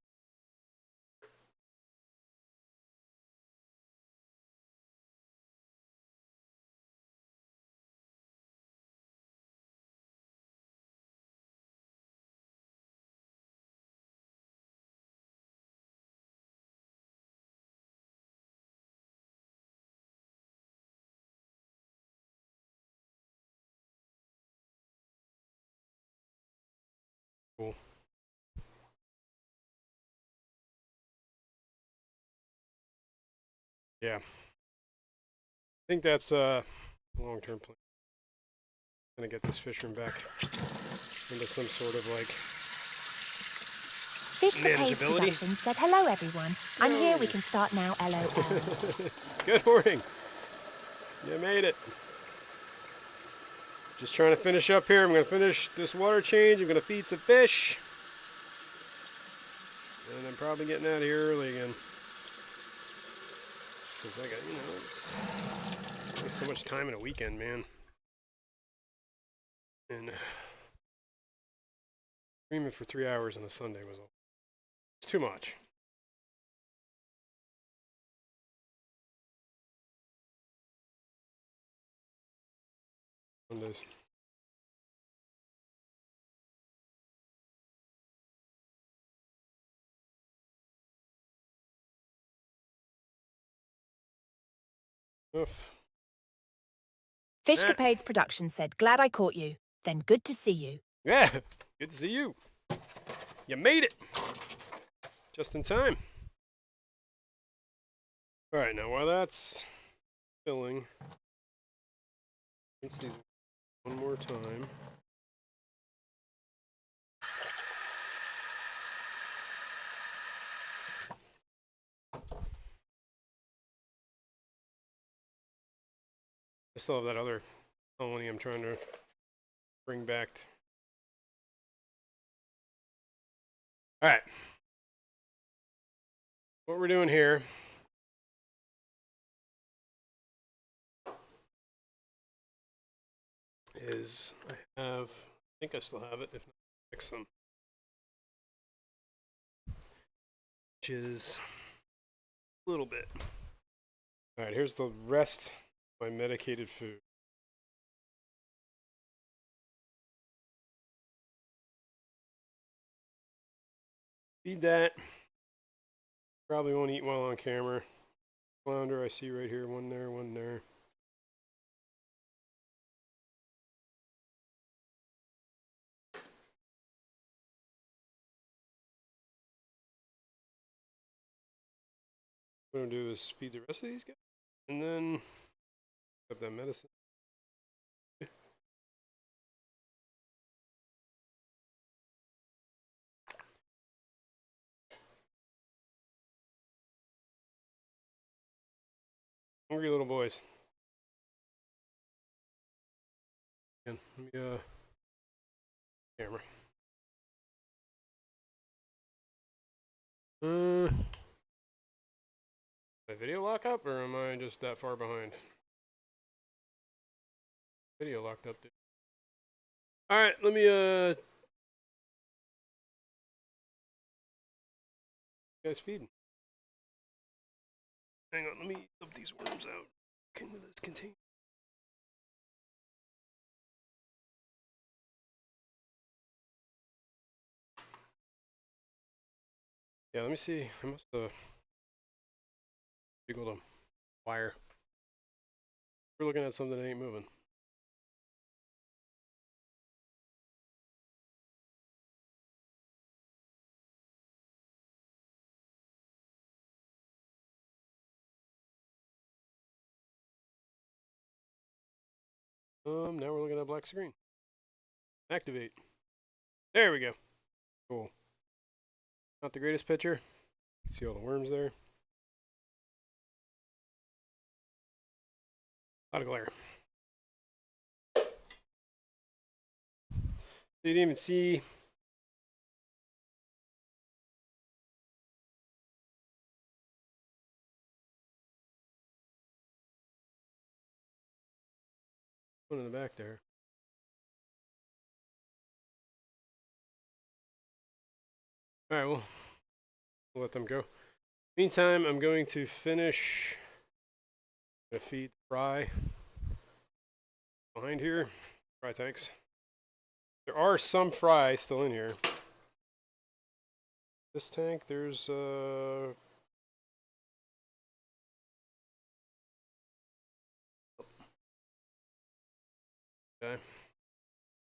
cool. Yeah. I think that's a long-term plan. Gonna get this fish room back into some sort of like Fish Capades manageability. Productions said, "Hello, everyone. I'm here. We Yo. can start now, LOL." Good morning. You made it. Just trying to finish up here. I'm going to finish this water change. I'm going to feed some fish. And I'm probably getting out of here early again. Because I got, it's only so much time in a weekend, man. And streaming for 3 hours on a Sunday was it's too much. Sundays. Enough. Fishcapades Productions said, glad I caught you. Then good to see you. Yeah, good to see you. You made it. Just in time. Alright, now while that's filling, rinse these one more time. I still have that other colony I'm trying to bring back. Alright. What we're doing here is I think I still have it, if not, fix some. Which is a little bit. Alright, here's the rest of my medicated food. Feed that. Probably won't eat while on camera. Flounder I see right here, one there, one there. What I'm gonna do is feed the rest of these guys, and then pick up that medicine. Hungry little boys. And let me camera. My video lock up, or am I just that far behind? Video locked up, dude. Alright, let me guys feeding. Hang on, let me dump these worms out into this container. Yeah, let me see. I must have jiggled a wire. We're looking at something that ain't moving. Now we're looking at a black screen. Activate. There we go. Cool. Not the greatest picture. See all the worms there. A lot of glare. So you didn't even see. One in the back there. Alright, well, we'll let them go. Meantime, I'm going to finish. I'm gonna feed fry behind here. Fry tanks. There are some fry still in here. This tank, there's okay.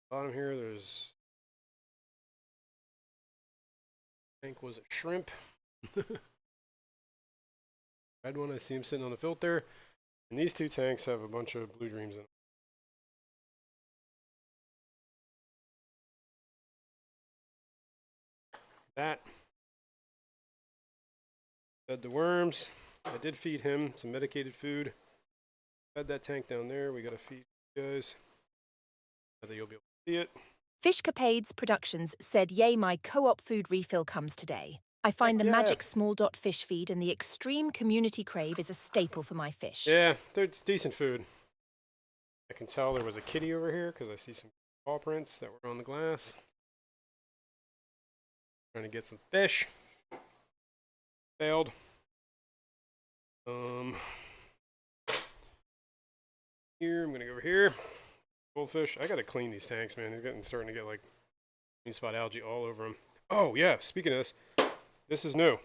Bottom here, there's tank was a shrimp. Red one, I see him sitting on the filter. And these two tanks have a bunch of blue dreams in them. That fed the worms. I did feed him some medicated food. Fed that tank down there. We gotta feed you guys. I think you'll be able to see it. Fishcapades Productions said, yay, my co-op food refill comes today. I find the magic small dot fish feed and the extreme community crave is a staple for my fish. Yeah, it's decent food. I can tell there was a kitty over here because I see some paw prints that were on the glass. Trying to get some fish. Failed. Here, I'm gonna go over here. Goldfish. I gotta clean these tanks, man. They're starting to get like green spot algae all over them. Oh yeah, speaking of this is new.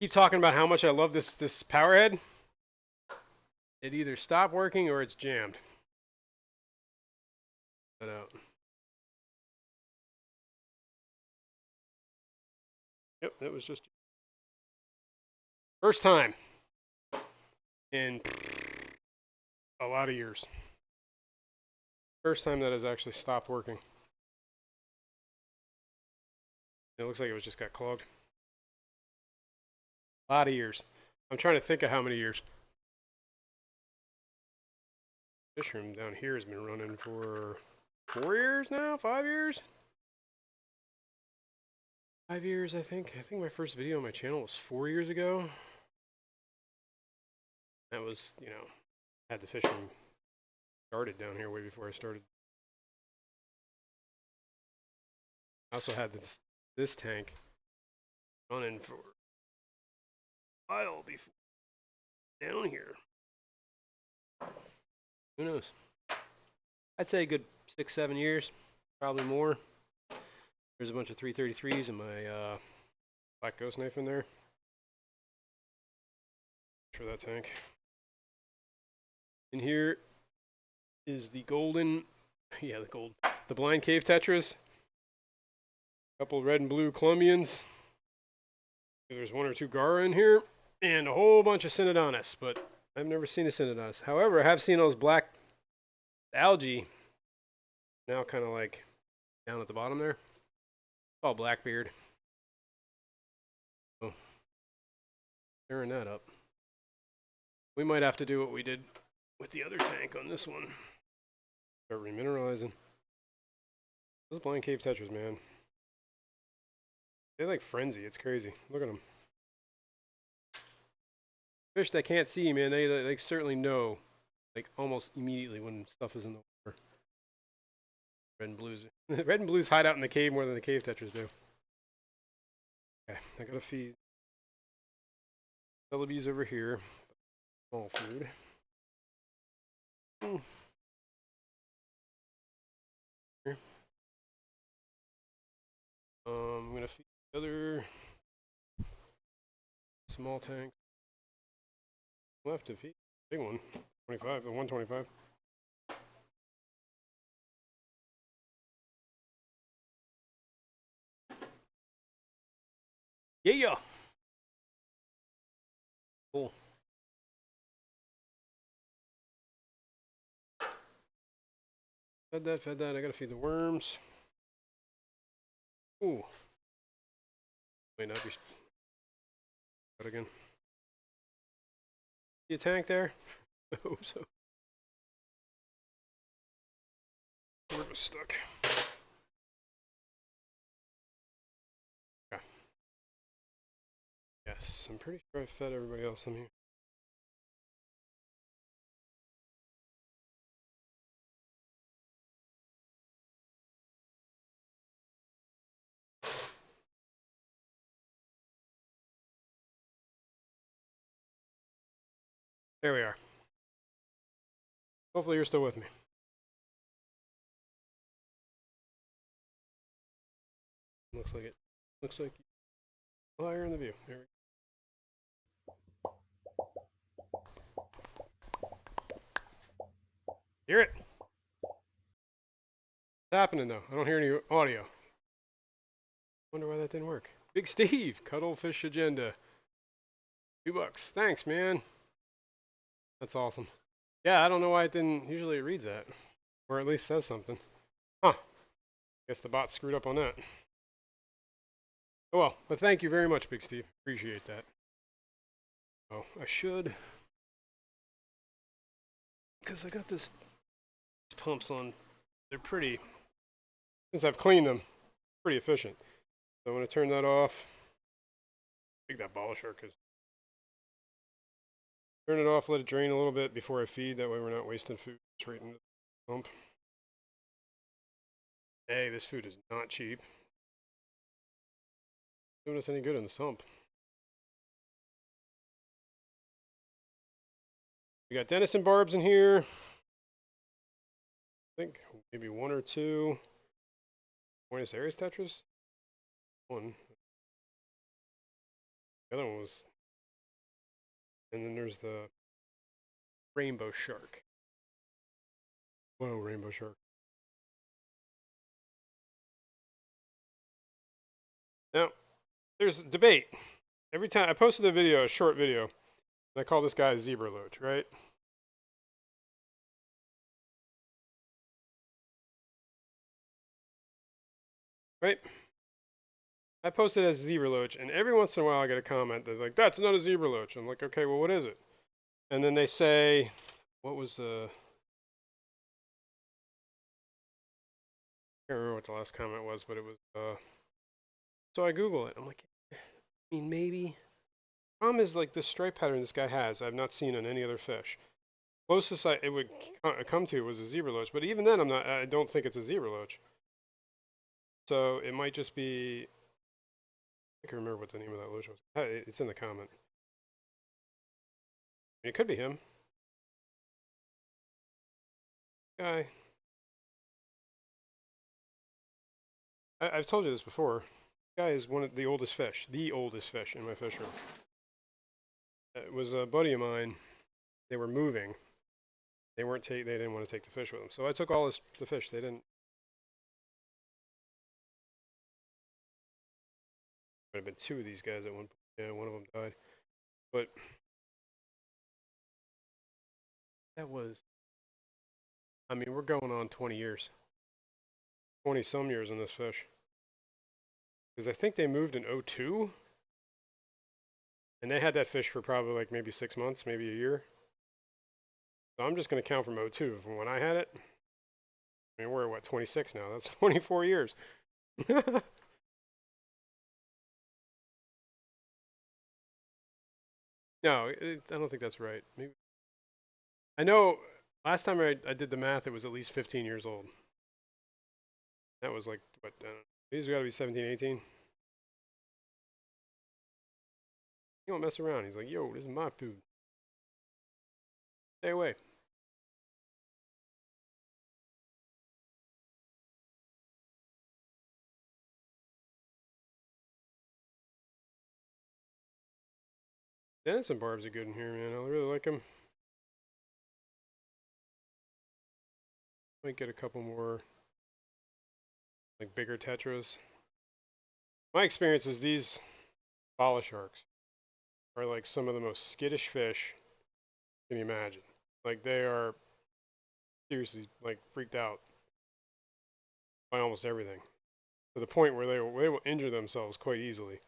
Keep talking about how much I love this power head. It either stopped working or it's jammed. That out. Yep, that was just first time in a lot of years. First time that has actually stopped working. It looks like it was just got clogged. A lot of years. I'm trying to think of how many years. Fishroom down here has been running for 4 years now? 5 years? 5 years, I think. I think my first video on my channel was 4 years ago. That was, you know, had the fishroom started down here way before I started. I also had this tank running for a while before down here. Who knows? I'd say a good 6, 7 years, probably more. There's a bunch of 333s and my black ghost knife in there. For that tank. In here is the golden, yeah, the blind cave tetras. A couple red and blue Colombians. There's 1 or 2 Gara in here, and a whole bunch of Synodontis, but I've never seen a Synodontis. However, I have seen those black algae now kind of like down at the bottom there. It's all Blackbeard. So, stirring that up. We might have to do what we did with the other tank on this one. Start remineralizing. Those blind cave tetras, man. They like frenzy. It's crazy. Look at them. Fish that can't see, man, they certainly know, like almost immediately when stuff is in the water. Red and blues. Red and blues hide out in the cave more than the cave tetras do. Okay, I gotta feed celebies over here. Small food. Here. I'm gonna feed the other small tank. Left to feed. Big one. 25, 125. Yeah. Cool. Fed that. I gotta feed the worms. Ooh. Wait, not be. That again. See a tank there? I hope so. Word was stuck. Okay. Yes, I'm pretty sure I fed everybody else in here. There we are. Hopefully you're still with me. Looks like it. Looks like higher in the view. There we go. Hear it? What's happening though? I don't hear any audio. Wonder why that didn't work. Big Steve, Cuttlefish Agenda. $2. Thanks, man. That's awesome. Yeah, I don't know why it didn't. Usually it reads that. Or at least says something. Huh. Guess the bot screwed up on that. Oh well, but thank you very much, Big Steve. Appreciate that. Oh, I should. Because I got these pumps on. They're pretty, since I've cleaned them, pretty efficient. So I'm going to turn that off. I think that ball shark is. Turn it off, let it drain a little bit before I feed. That way we're not wasting food straight into the pump. Hey, this food is not cheap. Doing us any good in the sump. We got Denison barbs in here. I think maybe 1 or 2. Buenos Aires tetras. 1. The other one was. And then there's the rainbow shark. Whoa, rainbow shark. Now, there's debate. Every time I posted a video, a short video, and I call this guy a zebra loach, right? Right? I posted as zebra loach, and every once in a while I get a comment that's like, "That's not a zebra loach." I'm like, "Okay, well, what is it?" And then they say, "What was the?" I can't remember what the last comment was, but it was. So I Google it. I'm like, I mean, maybe. Problem is, like, this stripe pattern this guy has, I've not seen on any other fish. Closest it would come to was a zebra loach, but even then, I don't think it's a zebra loach. So it might just be. I can remember what the name of that loach was. It's in the comment. It could be him. Guy. I've told you this before. Guy is one of the oldest fish in my fish room. It was a buddy of mine. They were moving. They didn't want to take the fish with them. So I took all the fish. They didn't. There have been two of these guys at one point. Yeah, one of them died. But that was. I mean, we're going on 20 years. 20 some years on this fish. Because I think they moved in 02. And they had that fish for probably like maybe 6 months, maybe a year. So I'm just going to count from 02. From when I had it. I mean, we're at what, 26 now? That's 24 years. No, I don't think that's right. Maybe. I know last time I did the math, it was at least 15 years old. That was like, what, these got to be 17, 18. He don't mess around. He's like, yo, this is my food. Stay away. Dennis and Barb's are good in here, man. I really like them. Might get a couple more, like, bigger tetras. My experience is these bala sharks are like some of the most skittish fish can you imagine. Like, they are seriously, like, freaked out by almost everything. To the point where they will injure themselves quite easily.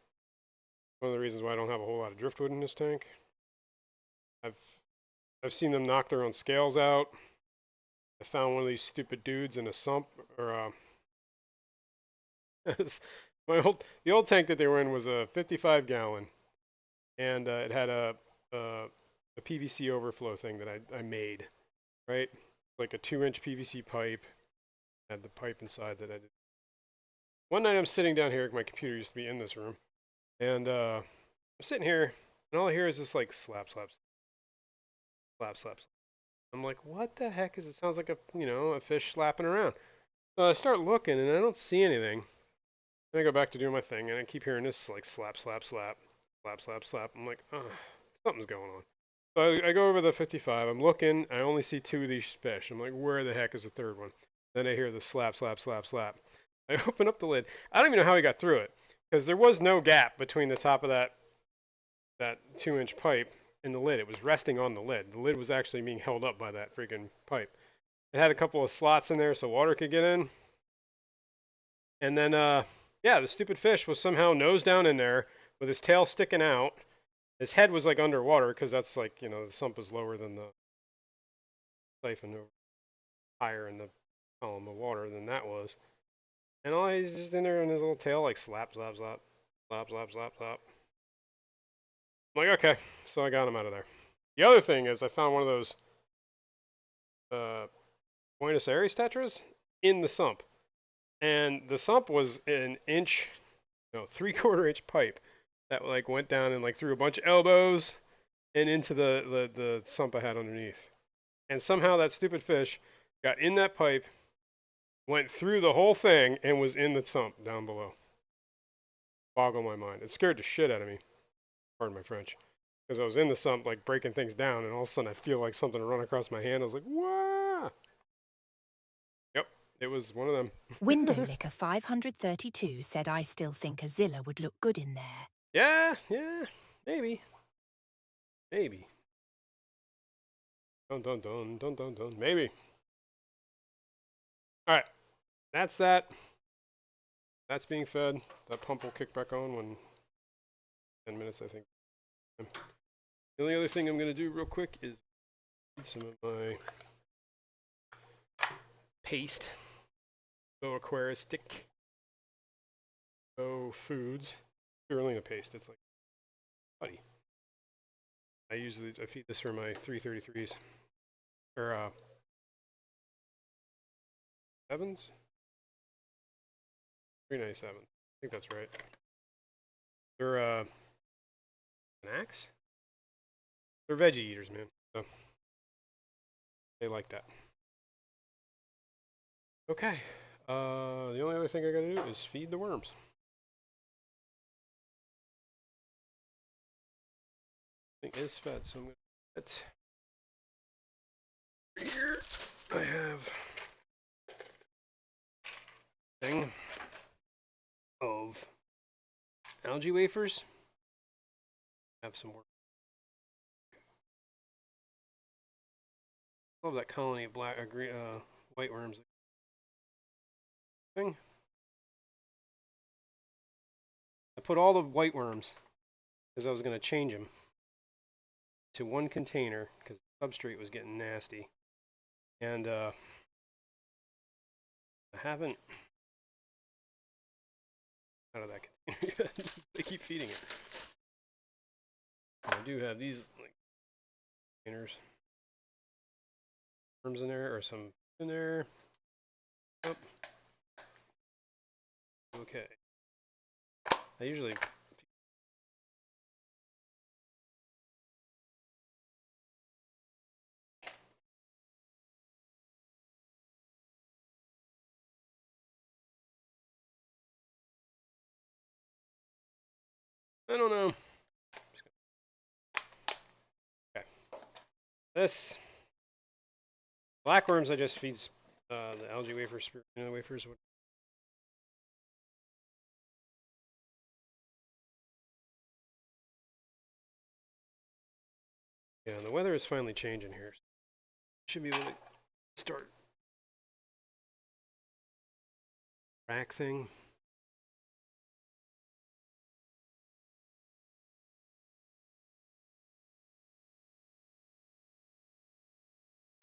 One of the reasons why I don't have a whole lot of driftwood in this tank. I've seen them knock their own scales out. I found one of these stupid dudes in a sump, or the old tank that they were in was a 55 gallon, and it had a PVC overflow thing that I made, right? Like a 2-inch PVC pipe. Had the pipe inside that I did. One night I'm sitting down here. My computer used to be in this room, and I'm sitting here, and all I hear is this like slap, slap, slap, slap, slap. I'm like, what the heck is it? Sounds like a fish slapping around. So I start looking, and I don't see anything. Then I go back to doing my thing, and I keep hearing this like slap, slap, slap, slap, slap, slap. I'm like, oh, something's going on. So I go over the 55. I'm looking. I only see two of these fish. I'm like, where the heck is the third one? Then I hear the slap, slap, slap, slap. I open up the lid. I don't even know how he got through it, because there was no gap between the top of that 2-inch pipe and the lid. It was resting on the lid. The lid was actually being held up by that freaking pipe. It had a couple of slots in there so water could get in. And then, yeah, the stupid fish was somehow nose down in there with his tail sticking out. His head was like underwater because that's like, the sump is lower than the siphon, or higher in the column of water than that was. And all he's just in there in his little tail, like slap, slap, slap, slap, slap, slap, slap. I'm like, okay, so I got him out of there. The other thing is I found one of those Buenos Aires tetras in the sump. And the sump was an inch, no, 3/4 inch pipe that like went down and like through a bunch of elbows and into the sump I had underneath. And somehow that stupid fish got in that pipe, went through the whole thing, and was in the sump down below. Boggle my mind. It scared the shit out of me. Pardon my French. because I was in the sump, like breaking things down, and all of a sudden I feel like something run across my hand. I was like, "Wah!" Yep, it was one of them. Window Licker 532 said I still think a Zilla would look good in there. Yeah, maybe, maybe. Dun dun dun dun dun dun. Maybe. All right, that's that. That's being fed. That pump will kick back on when 10 minutes, I think. The only other thing I'm gonna do real quick is some of my paste. So Aquaristic. So Foods. Spirulina paste. It's like putty. I feed this for my 333s or 7s. 397. I think that's right. They're snacks. They're veggie eaters, man. So they like that. Okay. The only other thing I gotta do is feed the worms. Thing is fed, so I'm gonna put here. I have a thing of algae wafers. Have some more. Love that colony of white worms thing. I put all the white worms because I was gonna change them to one container because the substrate was getting nasty, and I haven't out of that container yet. They keep feeding it. And I do have these like containers, worms in there or some in there. Oh. Okay. I usually I don't know. Okay. This black worms I just feed the algae wafers, spirulina wafers. Yeah, and the weather is finally changing here. Should be able to start rack thing.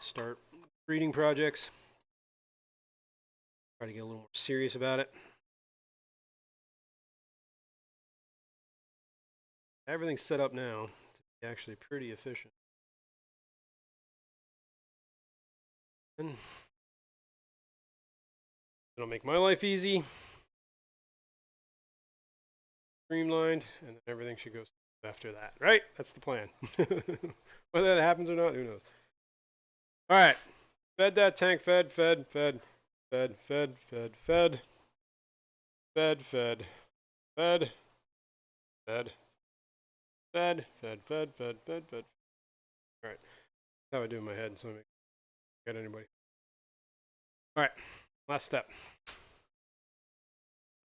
Start breeding projects. Try to get a little more serious about it. Everything's set up now to be actually pretty efficient. And it'll make my life easy, streamlined, and then everything should go after that, right? That's the plan. Whether that happens or not, who knows? All right, fed that tank, fed, fed, fed, fed, fed, fed, fed, fed, fed, fed, fed, fed, fed, fed, fed, fed, fed. All right, that's how I do in my head, so I make get anybody. All right, last step.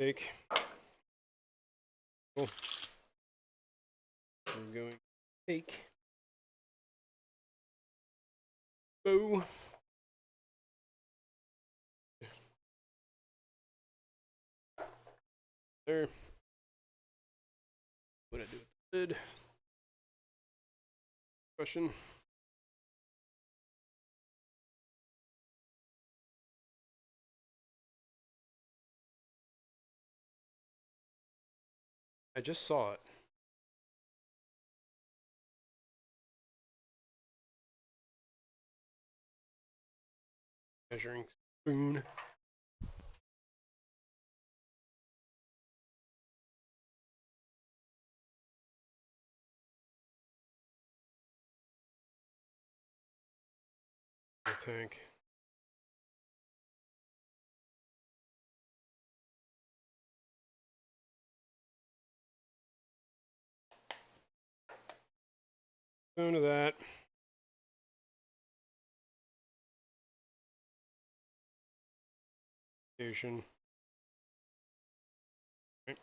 Take. Cool. I'm going to take. Boo. There. What I do with the lid? Question. I just saw it. Measuring spoon. The tank. spoon of that. Station. Right.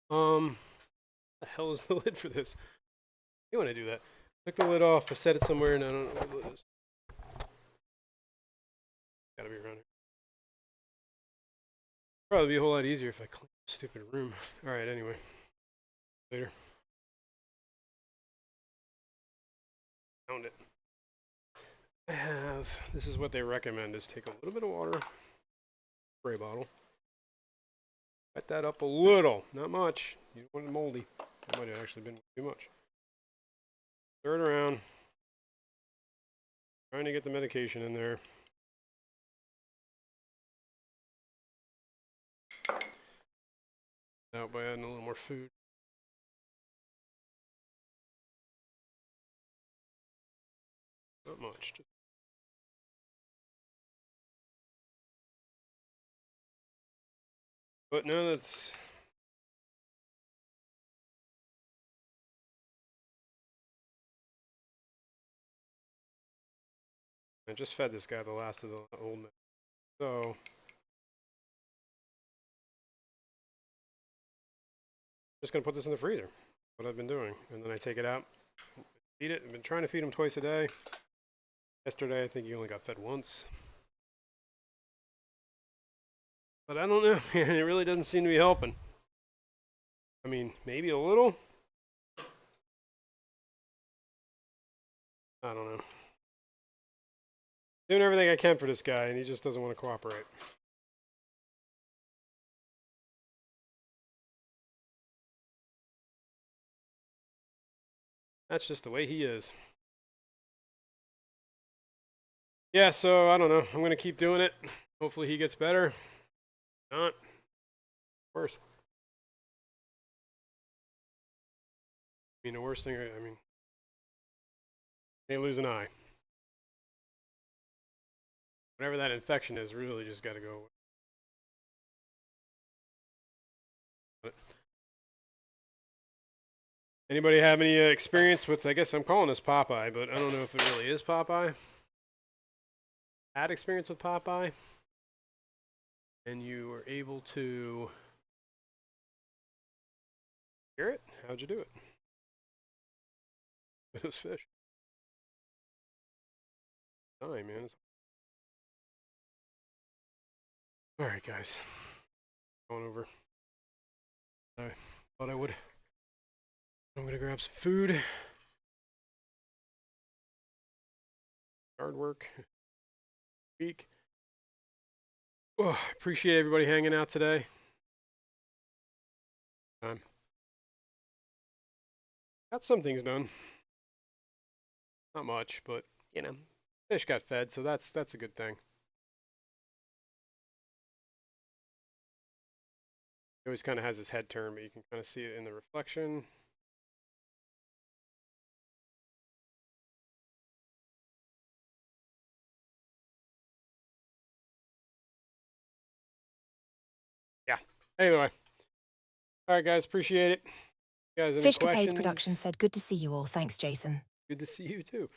The hell is the lid for this? You want to do that? Took the lid off. I set it somewhere, and I don't know where the lid is. Gotta be around here. Probably be a whole lot easier if I clean the stupid room. All right. Anyway, later. Found it. I have. This is what they recommend: is take a little bit of water, spray bottle. Wet that up a little, not much. You don't want it moldy. That might have actually been too much. Stir it around. Trying to get the medication in there. Out by adding a little more food. Not much. Just but no, that's. I just fed this guy the last of the old meds. So just gonna put this in the freezer. What I've been doing, and then I take it out, feed it. I've been trying to feed him twice a day. Yesterday, I think he only got fed once. But I don't know, man. It really doesn't seem to be helping. I mean, maybe a little. I don't know. Doing everything I can for this guy, and he just doesn't want to cooperate. That's just the way he is. Yeah, so I don't know. I'm gonna keep doing it. Hopefully he gets better. Not worse. I mean, the worst thing. I mean, they lose an eye. Whatever that infection is, really just got to go away. But anybody have any experience with? I guess I'm calling this Popeye, but I don't know if it really is Popeye. Had experience with Popeye, and you were able to hear it? How'd you do it? It was fish. Time, man. All right, guys. Going over. I thought I would. I'm gonna grab some food. Hard work. Week. Oh, appreciate everybody hanging out today. Got some things done. Not much, but you know, fish got fed, so that's a good thing. He always kind of has his head turned, but you can kind of see it in the reflection. Yeah. Anyway. All right, guys. Appreciate it. You guys, any Fishcapades questions? Productions said, good to see you all. Thanks, Jason. Good to see you too.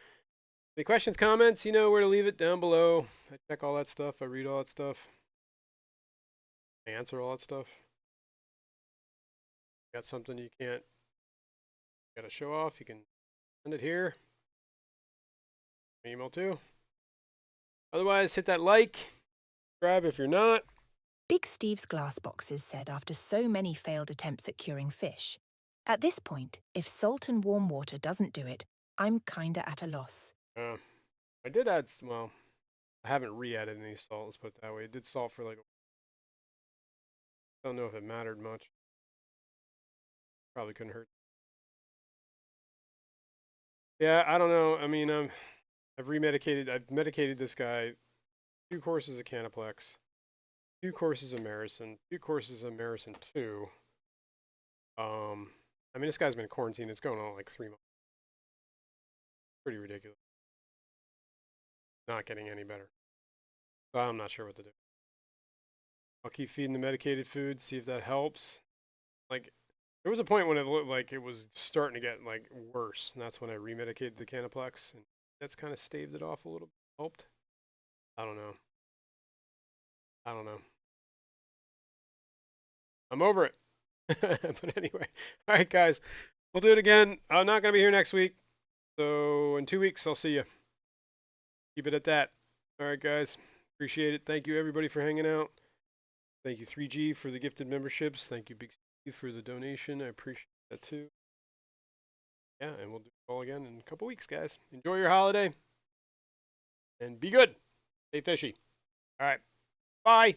Any questions, comments? You know where to leave it down below. I check all that stuff. I read all that stuff. I answer all that stuff. Got something you can't got to show off, you can send it here. Email too. Otherwise, hit that like, subscribe if you're not. Big Steve's Glass Boxes said after so many failed attempts at curing fish, at this point, if salt and warm water doesn't do it, I'm kinda at a loss. I did add, well, I haven't re-added any salt, let's put it that way. It did salt for like, I don't know if it mattered much. Probably couldn't hurt. Yeah, I don't know. I mean, I've medicated this guy 2 courses of Canaplex, 2 courses of Maricin, 2 courses of Maricin 2. I mean, this guy's been in quarantine. It's going on like 3 months. Pretty ridiculous. Not getting any better. So I'm not sure what to do. I'll keep feeding the medicated food, see if that helps. Like, there was a point when it looked like it was starting to get like worse, and that's when I remedicated the Canaplex, and that's kind of staved it off a little bit. Helped. I don't know. I don't know. I'm over it. But anyway, all right, guys, we'll do it again. I'm not gonna be here next week, so in 2 weeks I'll see you. Keep it at that. All right, guys. Appreciate it. Thank you everybody for hanging out. Thank you 3G for the gifted memberships. Thank you Big Steve for the donation. I appreciate that too. Yeah, and we'll do it all again in a couple weeks, guys. Enjoy your holiday and be good. Stay fishy. All right. Bye.